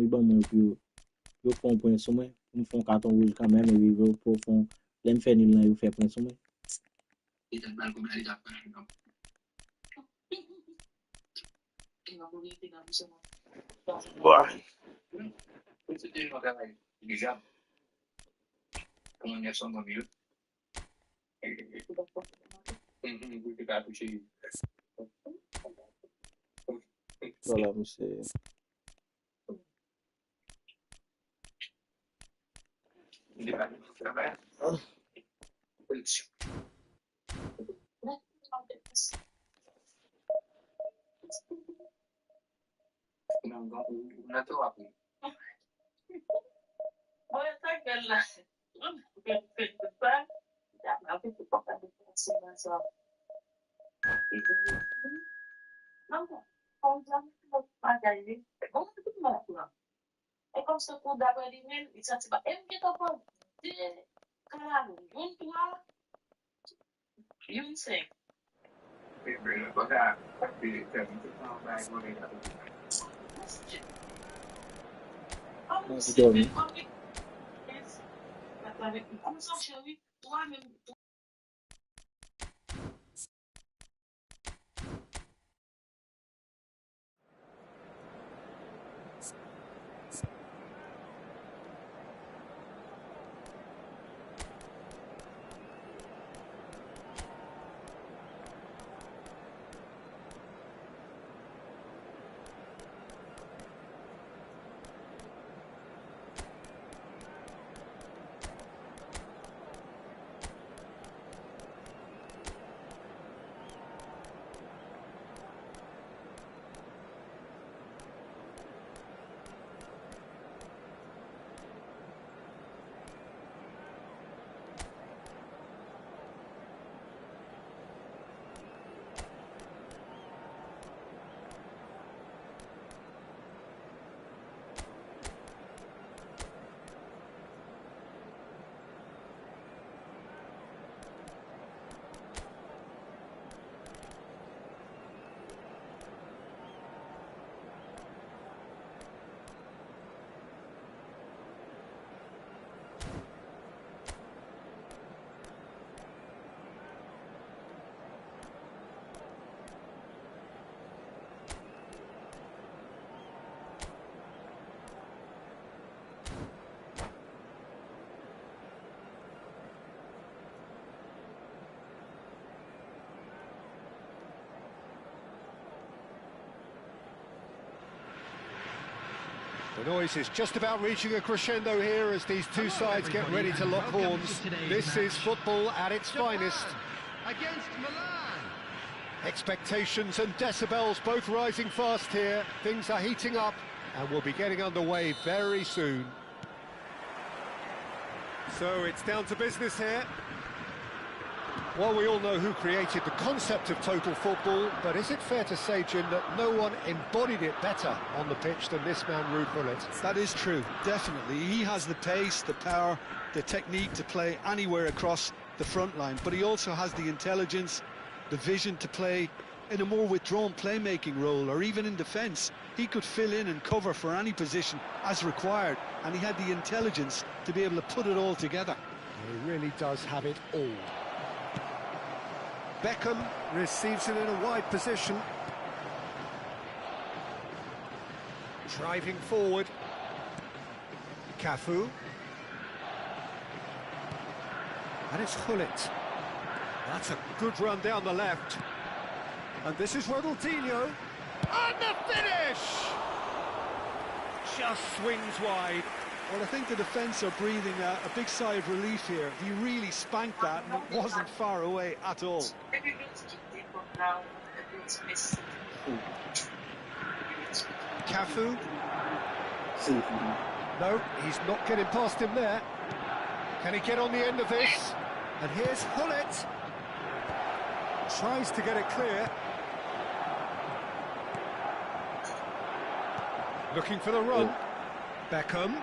ba moi puis yo font point sur moi, me font carton rouge quand même et yo pour font l'aime faire nul là yo fait point sur moi. Voilà, monsieur. The noise is just about reaching a crescendo here as these two sides get ready to lock horns. This is football at its finest. Against Milan. Expectations and decibels both rising fast here. Things are heating up and we'll be getting underway very soon. So it's down to business here. Well, we all know who created the concept of total football, but is it fair to say, Jim, that no one embodied it better on the pitch than this man, Ruud Gullit? That is true, definitely. He has the pace, the power, the technique to play anywhere across the front line, but he also has the intelligence, the vision to play in a more withdrawn playmaking role, or even in defence. He could fill in and cover for any position as required, and he had the intelligence to be able to put it all together. He really does have it all. Beckham receives it in a wide position. Driving forward. Cafu. And it's Gullit. That's a good run down the left. And this is Ronaldinho. And the finish! Just swings wide. Well, I think the defence are breathing a big sigh of relief here. He really spanked that, and it wasn't far away at all. Cafu. No, he's not getting past him there. Can he get on the end of this? And here's Gullit. Tries to get it clear. Looking for the run. Beckham.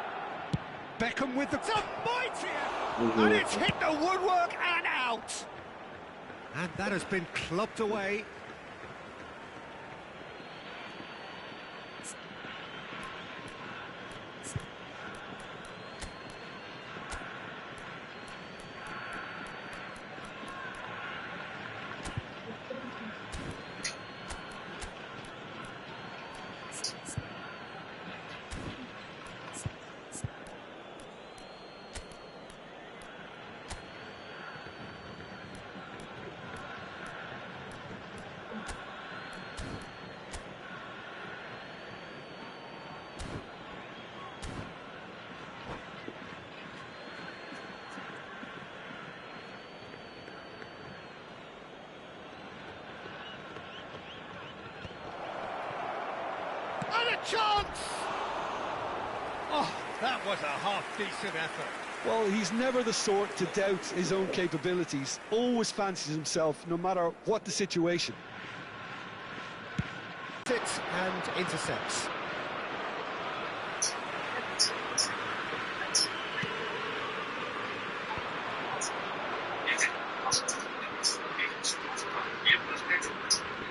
Beckham with the... It's a mighty... And it's hit the woodwork and out. And that has been clubbed away. chance! Oh, that was a half-decent effort. Well, he's never the sort to doubt his own capabilities. Always fancies himself, no matter what the situation. Sits and intercepts.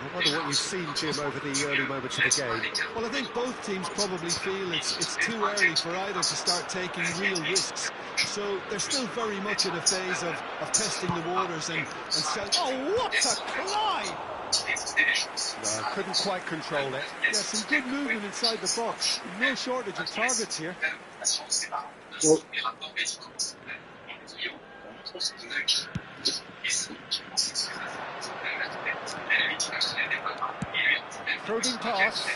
I wonder what you've seen, Jim, over the early moments of the game. Well, I think both teams probably feel it's too early for either to start taking real risks. So they're still very much in a phase of testing the waters and saying, oh, what a climb! No, couldn't quite control it. Yeah, some good movement inside the box. No shortage of targets here. Well, Probing pass.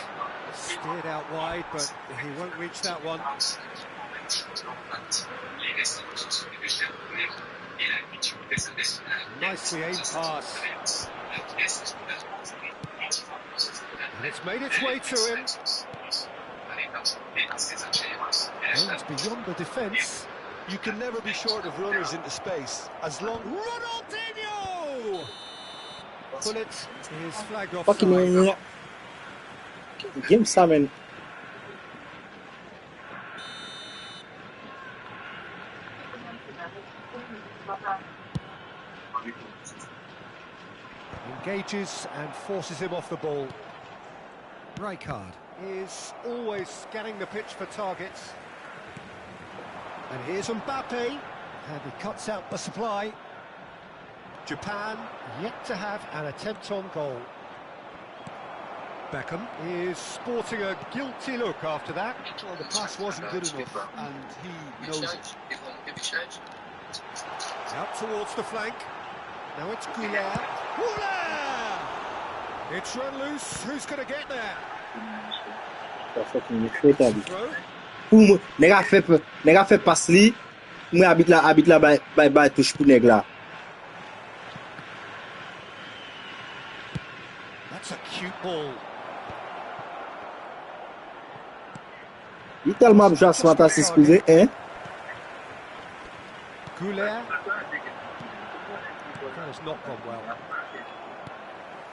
Steered out wide, but he won't reach that one. Nicely aimed pass. And it's made its way to him. Oh, it's beyond the defence. You can never be short of runners into space. As long... Ronaldinho! Bullet is flagged off. fucking hell. Give him something. Engages and forces him off the ball. Rijkaard is always scanning the pitch for targets. And here's Mbappe, and he cuts out the supply. Japan yet to have an attempt on goal. Beckham is sporting a guilty look after that. Well, the pass wasn't good enough, and he knows it. Out towards the flank. Now it's Goulet. Goulet! It's run loose. Who's going to get there? Throw. Nèg fait passe li, moi habite là by touche pour nèg là. That's a cute ball. Il tellement joué ce matin, c'est excusé, hein? Goulet. That has not gone well.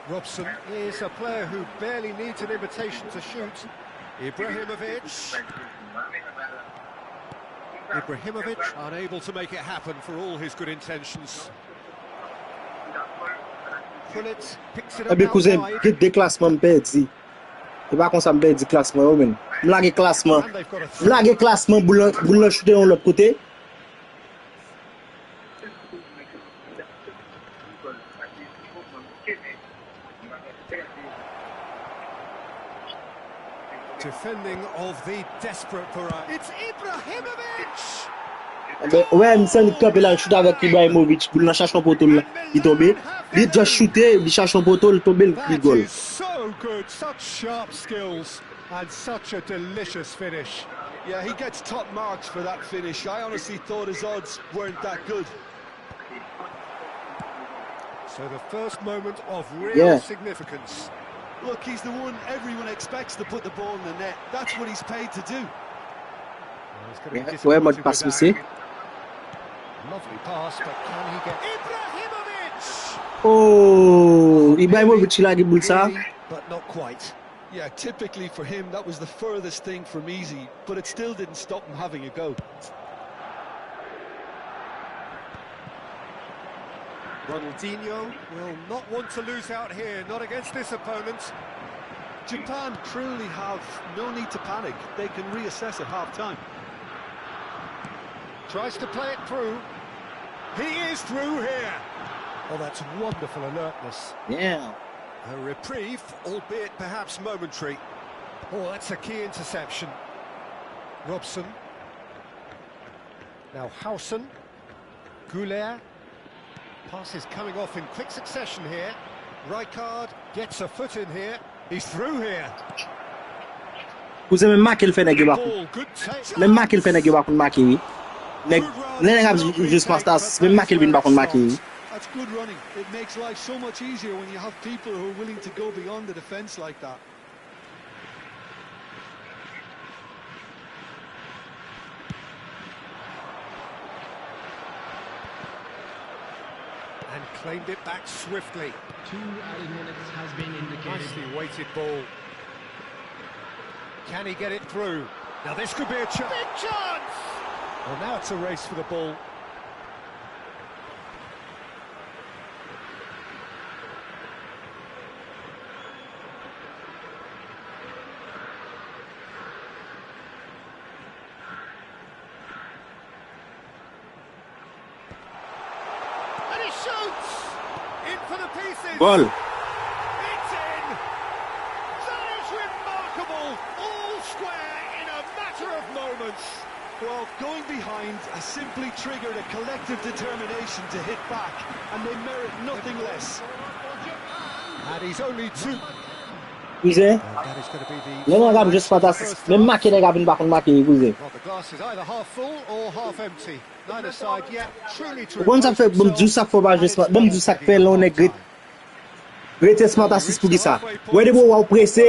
Robson is a player who barely needs an invitation to shoot. Ibrahimovic unable to make it happen for all his good intentions. Pullet picks it up cousin, outside. get déclassement perdu. Et pas comme ça me perdre classement ou men. M'laguer classement. M'laguer classement boule shooter de l'autre côté. Defending of the desperate variety. It's Ibrahimovic! Ouais, il s'est campé là, shoot avec Ibrahimovic, boule dans cherche un poteau là, il tombé. Il just shooter, il cherche un poteau, il tombe, il goal. That is so good, such sharp skills and such a delicious finish. Yeah, he gets top marks for that finish. I honestly thought his odds weren't that good. So the first moment of real significance. Look, he's the one everyone expects to put the ball in the net. That's what he's paid to do. Ouais, mode passe aussi. Lovely pass, but can he get Ibrahimovic? Oh, Ibrahimovic il a gagné ça. But not quite. Yeah, typically for him that was the furthest thing from easy, but it still didn't stop him having a go. Ronaldinho will not want to lose out here, not against this opponent. Japan truly have no need to panic. They can reassess at half-time. Tries to play it through. He is through here. Oh, that's wonderful alertness. Yeah. A reprieve, albeit perhaps momentary. Oh, that's a key interception. Robson. Now Howson. Goulet. Passes coming off in quick succession here. Rijkaard gets a foot in here. He's through here. Vous avez marqué le fait nèg ba. Même marqué le fait nèg ba kon marqué oui. Nèg juste passe même marqué le ba kon marqué oui. That's good running. It makes life so much easier when you have people who are willing to go beyond the defence like that. Claimed it back swiftly. 2 added minutes has been indicated. Nicely weighted ball. Can he get it through? Now this could be a chance. Big chance! Well, now it's a race for the ball. And he shoots! In for the pieces! Ball. It's in! That is remarkable! All square in a matter of moments. Well, going behind has simply triggered a collective determination to hit back, and they merit nothing less. And he's only two. Kuze, That is going to be the... lè nan gap jè Spartas, mèm make lè gap vin bakon make kuze. Well, the glass is either half full or half empty. Neither side yet truly to... Kon sa fè bom djou sak fò ba jè Spartas, bom djou sak fè lè onè Grete Spartas pou ki sa. Wè di bo wap presse,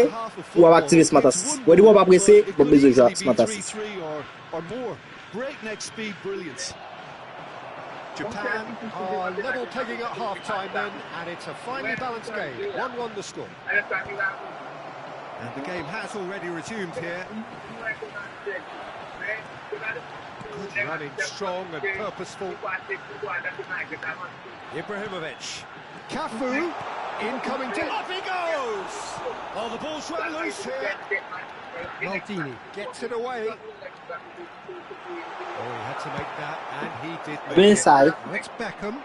wap aktive Spartas. Wè di bo wap presse, bom bezè jò Spartas. Or more. Breakneck speed brilliance. Japan are level pegging at half-time then, and it's a finely balanced game. 1-1 the score. And the game has already resumed here. Good running, strong and purposeful. Ibrahimovic. Cafu, incoming to... Up he goes! Oh, the ball's run loose here. Maldini gets it away. Oh, he had to make that, and he did make it. Inside. Now it's Beckham.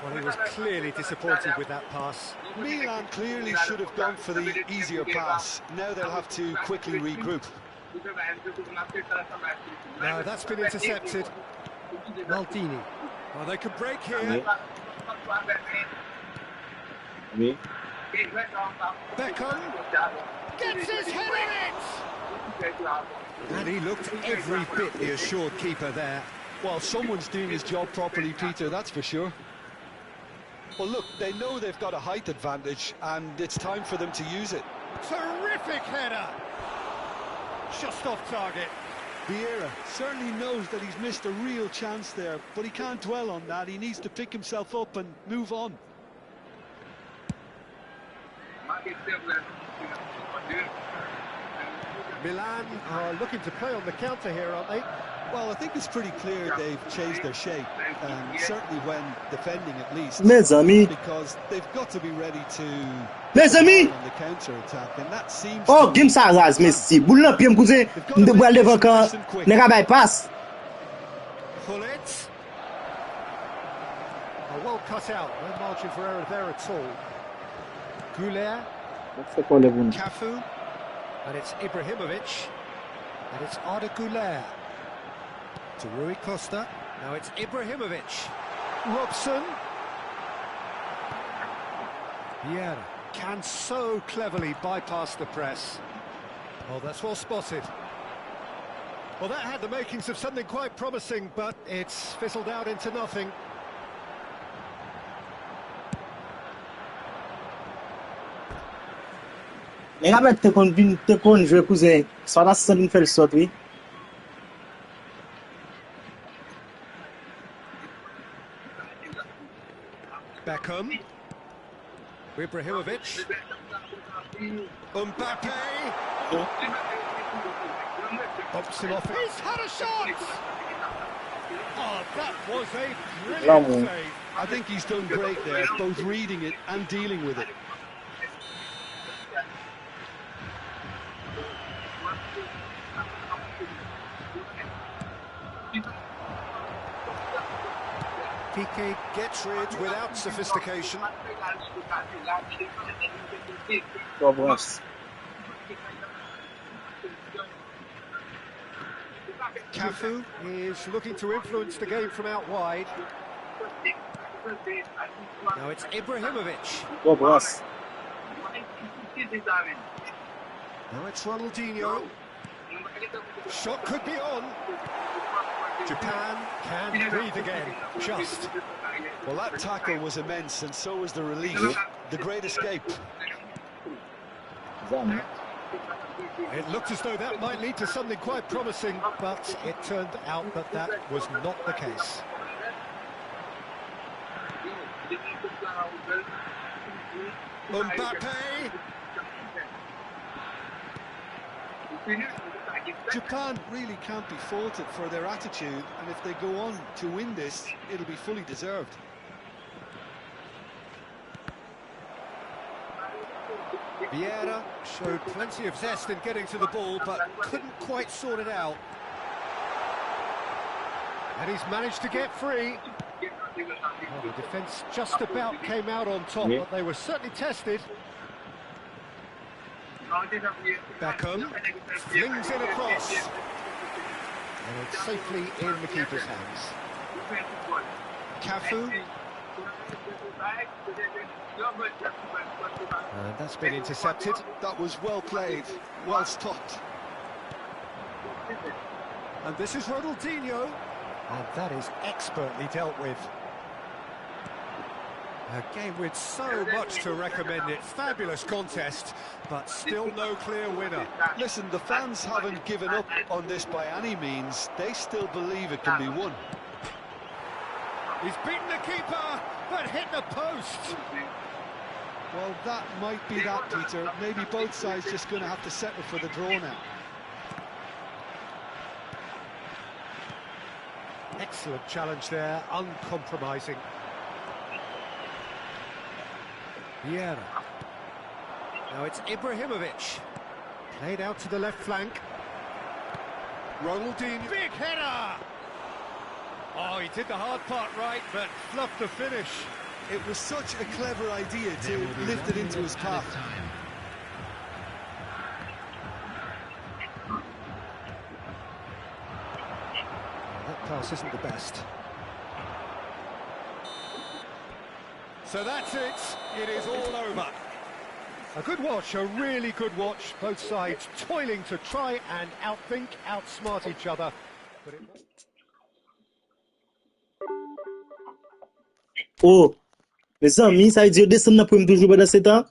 Well, he was clearly disappointed with that pass. Milan clearly should have gone for the easier pass. Now they'll have to quickly regroup. No, that's been intercepted. Maldini. Well, they could break here. Oui. Beckham gets his head on it! And he looked every bit the assured keeper there. Well, someone's doing his job properly, Peter, that's for sure. Well, look, they know they've got a height advantage, and it's time for them to use it. Terrific header! Just off target. Vieira certainly knows that he's missed a real chance there, but he can't dwell on that. He needs to pick himself up and move on. Milan are looking to play on the counter here, aren't they? Well, I think it's pretty clear they've changed their shape, and certainly when defending at least. Mes amis. Because they've got to be ready to... Mes amis. On the counter-attack, and that seems... Oh, game sa raz, Messi. Boule nan pied m'kouze, m'de boal devan kan, ne ka bay pass. Pull it. Oh, well cut out. No margin for error there at all. Goulet. Cafu. And it's Ibrahimovic. And it's Arda Goulet. To Rui Costa. Now it's Ibrahimovic. Robson. Vieira can so cleverly bypass the press. Oh, that's well spotted. Well, that had the makings of something quite promising, but it's fizzled out into nothing. Ne ka bet te kon jwe kouze, Spartas san vin fèl sot, oui. Beckham. Ibrahimovic. Mbappe. Bumps him off. He's had a shot! Oh, that was a brilliant save. I think he's done great there, both reading it and dealing with it. Piqué gets rid without sophistication. Cafu is looking to influence the game from out wide. Now it's Ibrahimovic. Now it's Ronaldinho. Shot could be on. Japan can breathe again, just. Well, that tackle was immense, and so was the relief. The great escape. It looked as though that might lead to something quite promising, but it turned out that that was not the case. Mbappe! Japan really can't be faulted for their attitude, and if they go on to win this, it'll be fully deserved. Vieira showed plenty of zest in getting to the ball, but couldn't quite sort it out. And he's managed to get free. Well, the defence just about came out on top, but they were certainly tested. Beckham flings in a cross. And it's safely in the keeper's hands. Cafu. And that's been intercepted. That was well played, well stopped. And this is Ronaldinho. And that is expertly dealt with. A game with so much to recommend it. Fabulous contest, but still no clear winner. Listen, the fans haven't given up on this by any means. They still believe it can be won. He's beaten the keeper, but hit the post. Well, that might be that, Peter. Maybe both sides just going to have to settle for the draw now. Excellent challenge there, uncompromising. Vieira. Now it's Ibrahimovic. Played out to the left flank. Ronaldinho. Big header! Oh, he did the hard part right, but fluffed the finish. It was such a clever idea to lift it into his path. That pass isn't the best. So that's it. It is all over. A good watch, a really good watch. Both sides toiling to try and outthink, outsmart each other. But Oh, mes amis, ça veut dire descendre dans prime toujours pendant 7 ans?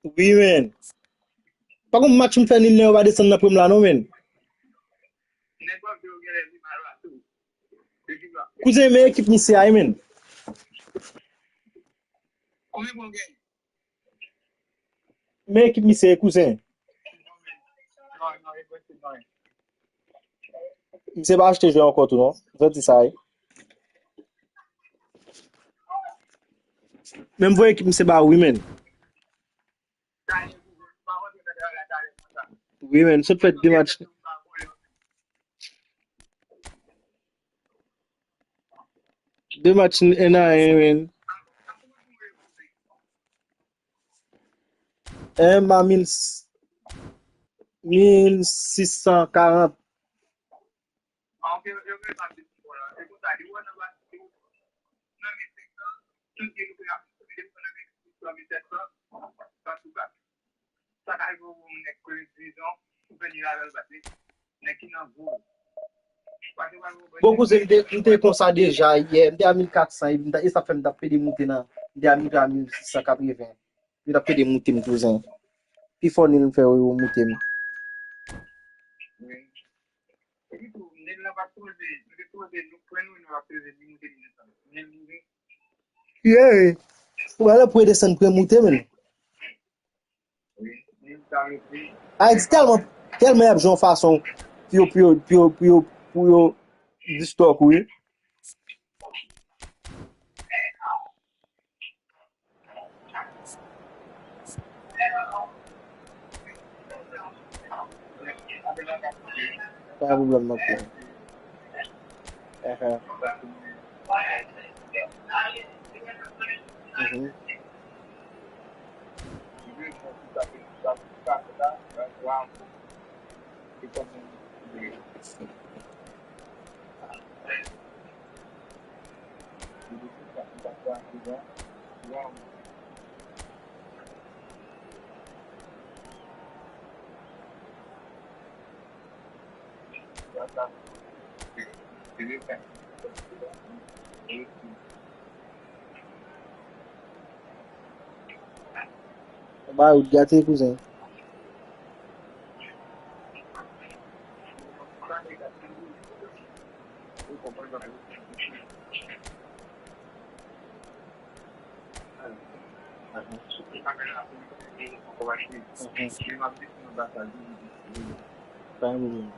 Oui, man. Pas comme match me fait ni on va descendre dans prime là, non, man. Cousin, mais équipe ni c'est man. Mais équipe ni c'est cousin. Il s'est pas acheté jouer encore tout, non? Vous dites ça, même vous équipe c'est pas oui, man. Oui, man, ça fait 2 matchs. Deux matchs en un, man. 1640. Beaucoup de comme ça déjà hier, à 1400 et ça fait me taper des montées là, à 1680. Il a fait des montées mes cousins. Puis faut nous faire monter. Yeah. Voilà pour descendre pour monter men. Ah, c'est tellement y a besoin façon pour du stock oui. Pas de problème non plus. Ba ou gâté cousin. Pas un problème.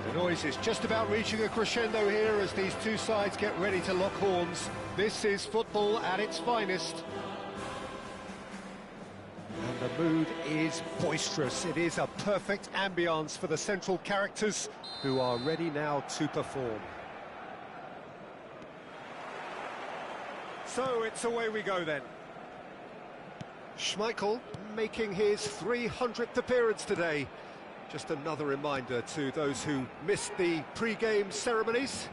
The noise is just about reaching a crescendo here as these two sides get ready to lock horns. This is football at its finest. And the mood is boisterous. It is a perfect ambience for the central characters who are ready now to perform. So it's away we go then. Schmeichel making his 300th appearance today. Just another reminder to those who missed the pre-game ceremonies.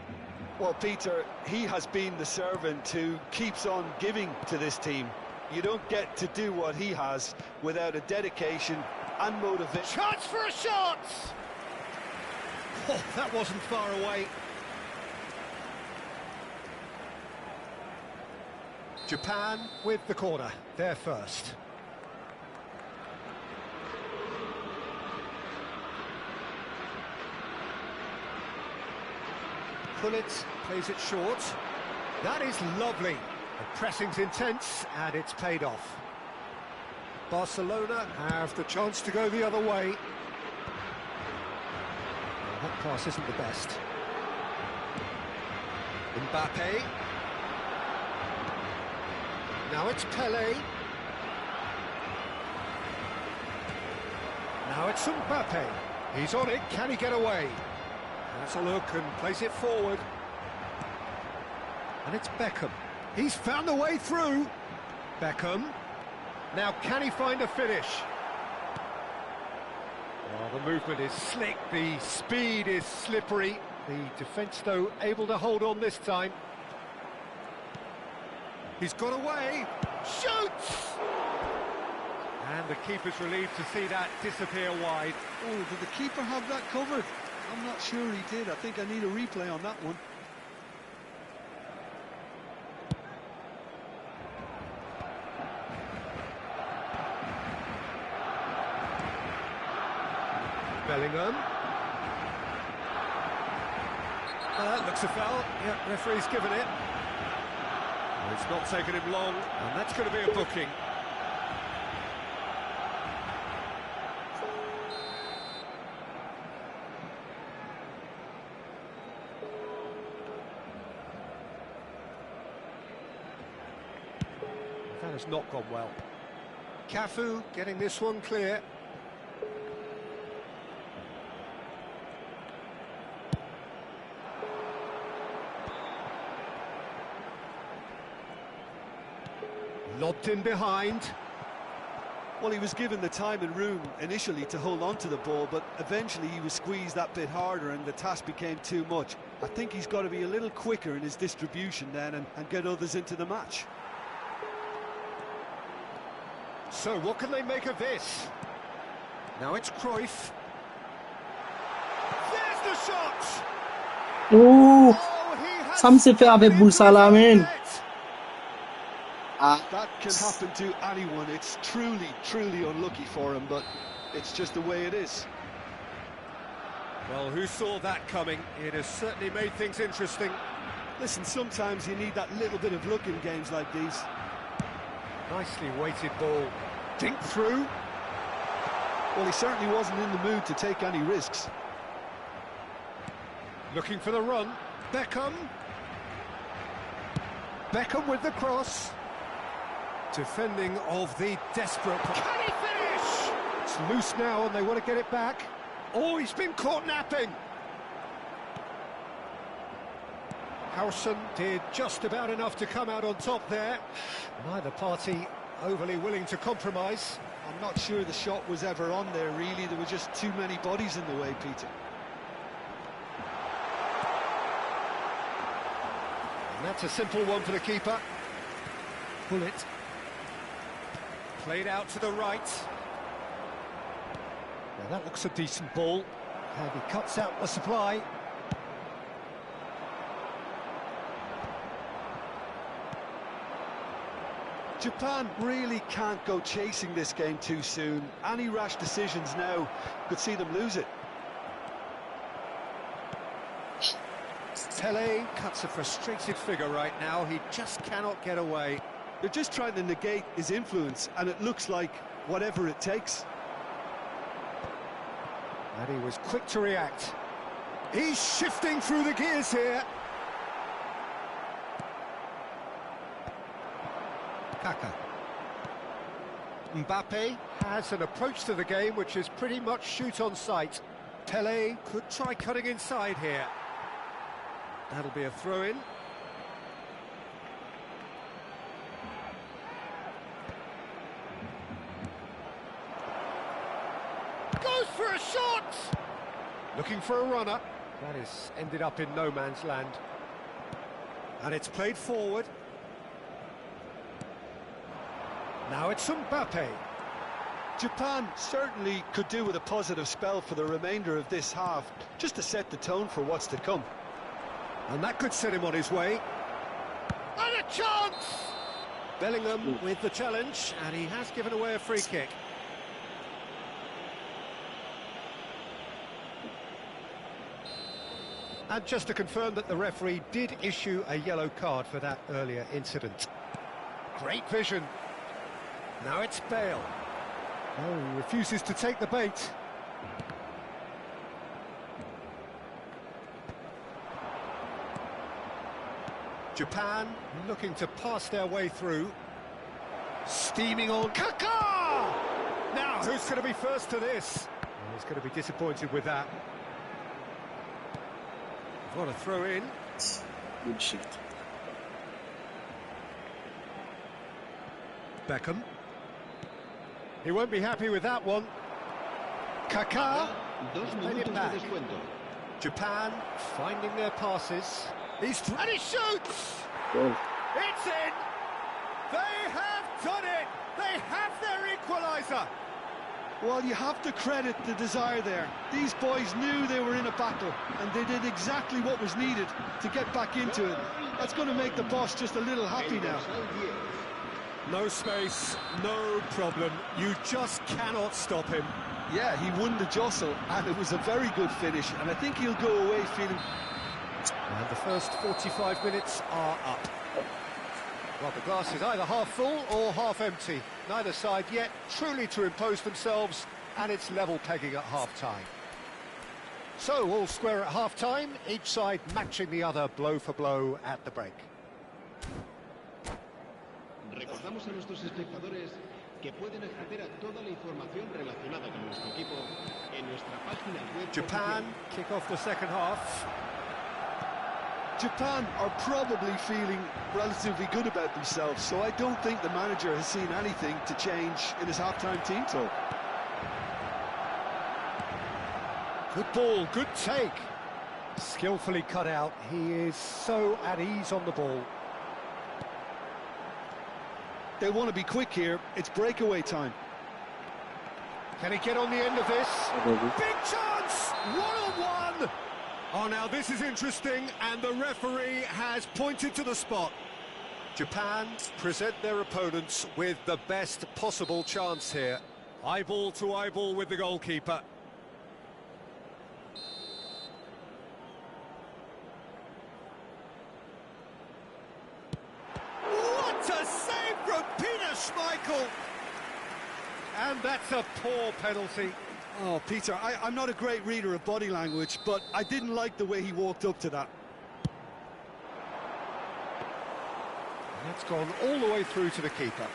Well, Peter, he has been the servant who keeps on giving to this team. You don't get to do what he has without a dedication and motivation. Chance for a shot! Oh, that wasn't far away. Japan with the corner, they're first. Pullet plays it short. That is lovely. The pressing's intense and it's paid off. Barcelona have the chance to go the other way. Well, that pass isn't the best. Mbappe. Now it's Pelé. Now it's Mbappe. He's on it. Can he get away? That's a look and plays it forward. And it's Beckham. He's found a way through. Beckham. Now can he find a finish? Oh, the movement is slick, the speed is slippery. The defence, though, able to hold on this time. He's got away. Shoots! And the keeper's relieved to see that disappear wide. Oh, did the keeper have that covered? I'm not sure he did. I think I need a replay on that one. Bellingham. That looks a foul. Yeah, referee's given it. It's not taken him long, and that's going to be a booking. That has not gone well. Cafu getting this one clear. Lobbed in behind. Well, he was given the time and room initially to hold on to the ball, but eventually he was squeezed that bit harder and the task became too much. I think he's got to be a little quicker in his distribution then and get others into the match. So what can they make of this? Now it's Cruyff. There's the shot! Oh, he has ça me s'est fait avec boule ça là, man. That can happen to anyone. It's truly unlucky for him, but it's just the way it is. Well, who saw that coming? It has certainly made things interesting. Listen, sometimes you need that little bit of luck in games like these. Nicely weighted ball. Dink through. Well, he certainly wasn't in the mood to take any risks. Looking for the run. Beckham. Beckham with the cross. Defending of the desperate... Can he finish? It's loose now and they want to get it back. Oh, he's been caught napping. Howson did just about enough to come out on top there. Neither party overly willing to compromise. I'm not sure the shot was ever on there, really. There were just too many bodies in the way, Peter. And that's a simple one for the keeper. Bullet. Played out to the right. Now that looks a decent ball. And he cuts out the supply. Japan really can't go chasing this game too soon. Any rash decisions now could see them lose it. Pele cuts a frustrated figure right now. He just cannot get away. They're just trying to negate his influence, and it looks like whatever it takes. And he was quick to react. He's shifting through the gears here. Kaka. Mbappe has an approach to the game which is pretty much shoot on sight. Pele could try cutting inside here. That'll be a throw-in. Goes for a shot! Looking for a runner. That is ended up in no man's land. And it's played forward. Now it's Mbappe. Japan certainly could do with a positive spell for the remainder of this half, just to set the tone for what's to come. And that could set him on his way. And a chance! Bellingham with the challenge, and he has given away a free kick. And just to confirm that the referee did issue a yellow card for that earlier incident. Great vision. Now it's Bale. Oh, he refuses to take the bait. Japan looking to pass their way through. Steaming on. Kaká! Now, who's going to be first to this? Oh, he's going to be disappointed with that. What a throw in. Good shit. Beckham. He won't be happy with that one. Kaká. Played it back. Japan finding their passes. And he shoots! Well, It's in! They have done it! They have their equaliser! Well, you have to credit the desire there. These boys knew they were in a battle, and they did exactly what was needed to get back into it. That's going to make the boss just a little happy now. No space, no problem. You just cannot stop him. Yeah, he won the jostle, and it was a very good finish, and I think he'll go away feeling... And the first 45 minutes are up. Well, the glass is either half full or half empty. Neither side yet truly to impose themselves, and it's level pegging at half-time. So, all square at half-time, each side matching the other blow for blow at the break. Recordamos a nuestros espectadores que pueden acceder a toda la información relacionada con nuestro equipo en nuestra página web. Japan kick off the second half. Japan are probably feeling relatively good about themselves, so I don't think the manager has seen anything to change in his half-time team talk. Good ball, good take. Skillfully cut out. He is so at ease on the ball. They want to be quick here. It's breakaway time. Can he get on the end of this? Big chance! One-on-one! Oh, now this is interesting, and the referee has pointed to the spot. Japan present their opponents with the best possible chance here. Eyeball to eyeball with the goalkeeper. What a save from Peter Schmeichel! And that's a poor penalty. Oh, Peter, I'm not a great reader of body language, but I didn't like the way he walked up to that. That's gone all the way through to the keeper.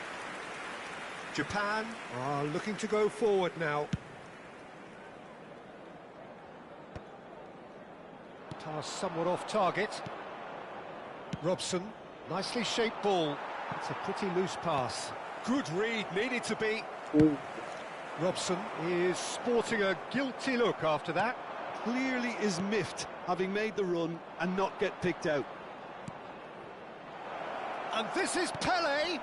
Japan are looking to go forward now. Pass somewhat off target. Robson, nicely shaped ball. It's a pretty loose pass. Good read, needed to be. Robson is sporting a guilty look after that. Clearly is miffed, having made the run and not get picked out. And this is Pele.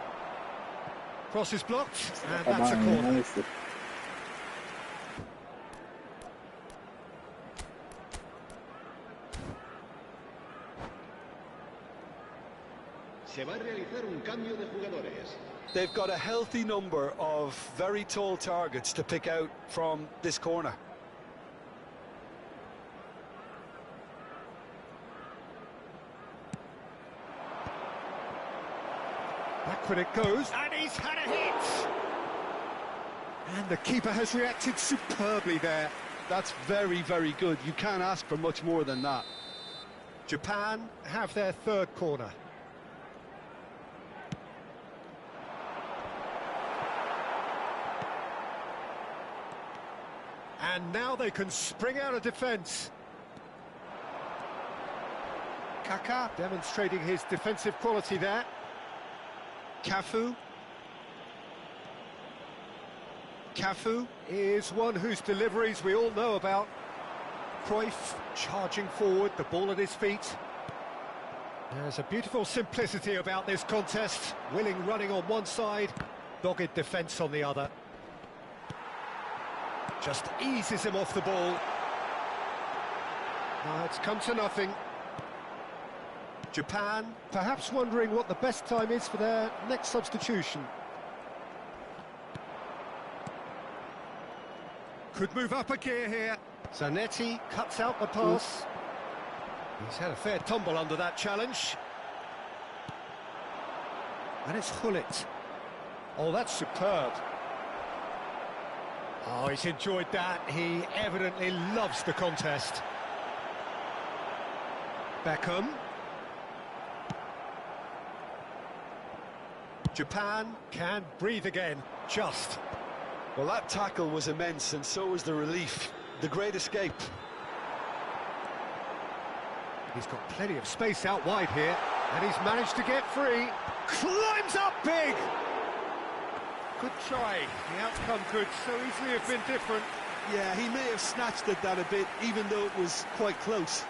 Cross is blocked, and that's a corner. Se va a realizar un cambio de jugadores. They've got a healthy number of very tall targets to pick out from this corner. Backward it goes, and he's had a hit! And the keeper has reacted superbly there. That's very, very good. You can't ask for much more than that. Japan have their third corner. And now they can spring out of defence. Kaká demonstrating his defensive quality there. Cafu. Cafu is one whose deliveries we all know about. Cruyff charging forward, the ball at his feet. There's a beautiful simplicity about this contest. Willing running on one side, dogged defence on the other. Just eases him off the ball. Now it's come to nothing. Japan perhaps wondering what the best time is for their next substitution. Could move up a gear here. Zanetti cuts out the pass. He's had a fair tumble under that challenge. And it's Hullet. Oh, that's superb. Oh, he's enjoyed that. He evidently loves the contest. Beckham. Japan can breathe again, just. Well, that tackle was immense, and so was the relief. The great escape. He's got plenty of space out wide here, and he's managed to get free. Climbs up big! Good try. The outcome could so easily have been different. Yeah, he may have snatched at that a bit, even though it was quite close.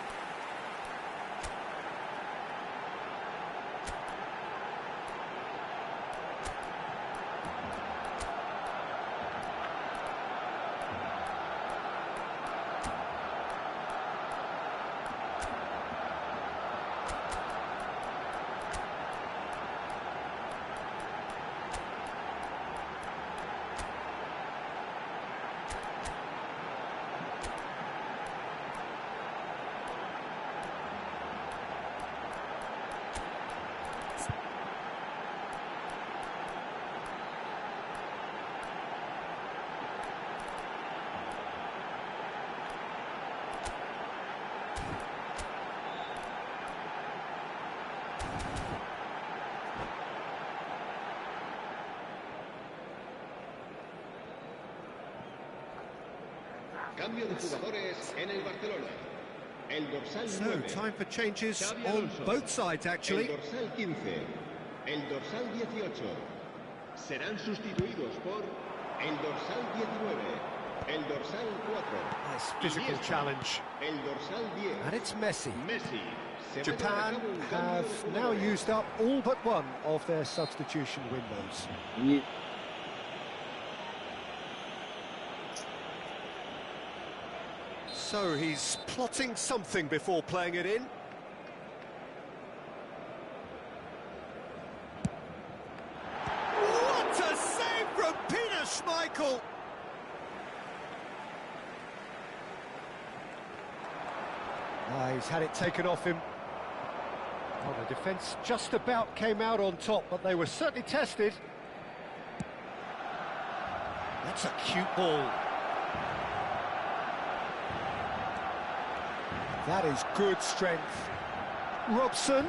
Cambio de jugadores en el Barcelona. El dorsal 9. So, time for changes on both sides, actually. El dorsal 15. El dorsal 18. Serán sustituidos por el dorsal 19. El dorsal 4. Nice physical challenge. El dorsal 10. And it's Messi. Messi. Japan have now used up all but one of their substitution windows. Yeah. So he's plotting something before playing it in. What a save from Peter Schmeichel! He's had it taken off him. Well, the defence just about came out on top, but they were certainly tested. That's a cute ball. That is good strength. Robson.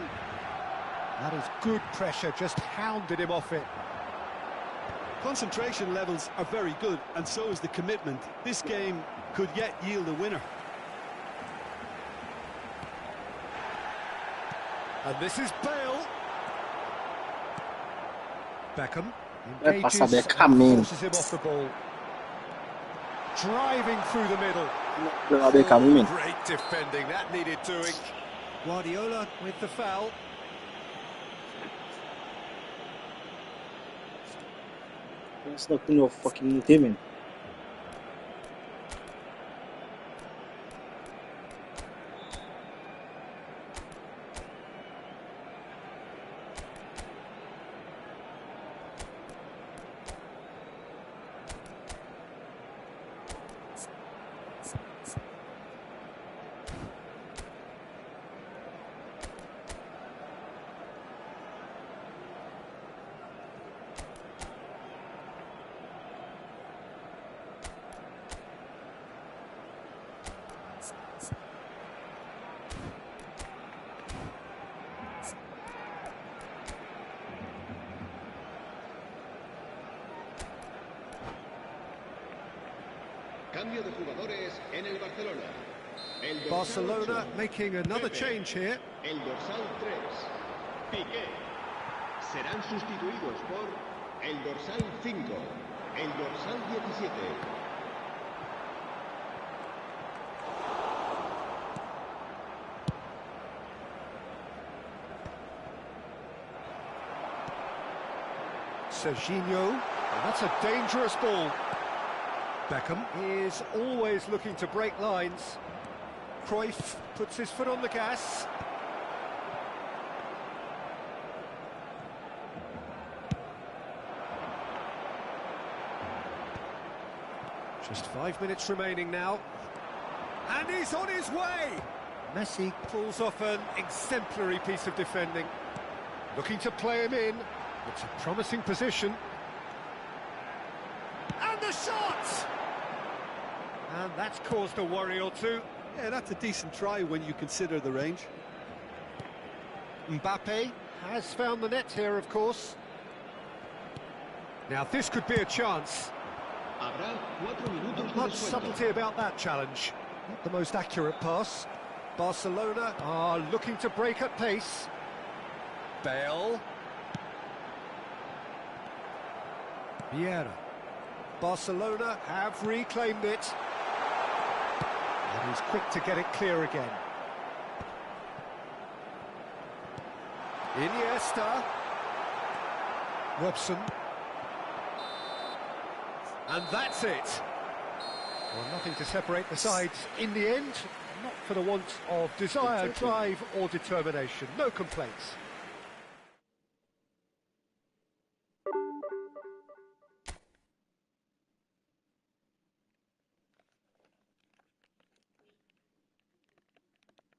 That is good pressure, just hounded him off it. Concentration levels are very good, and so is the commitment. This game could yet yield a winner. And this is Bale. Beckham Passa engages Beckham, and man. forces him off the ball. Driving through the middle. Great defending, that needed doing. Guardiola with the foul. That's not no fucking team. Cambio de jugadores en el Barcelona. El dorsal Barcelona 8, making another Pepe. change here. El dorsal 3, Piqué. Serán sustituidos por el dorsal 5, el dorsal 17. Serginho, and that's a dangerous ball. Beckham is always looking to break lines. Cruyff puts his foot on the gas. Just 5 minutes remaining now. And he's on his way! Messi pulls off an exemplary piece of defending. Looking to play him in. It's a promising position. And the shot! And that's caused a worry or two. Yeah, that's a decent try when you consider the range. Mbappe has found the net here, of course. Now this could be a chance. Habrá 4 minutos de Much descuento. subtlety about that challenge. Not the most accurate pass. Barcelona are looking to break at pace. Bale. Vieira. Barcelona have reclaimed it. And he's quick to get it clear again. Iniesta. Robson. And that's it. Well, nothing to separate the sides in the end. Not for the want of desire, drive or determination. No complaints.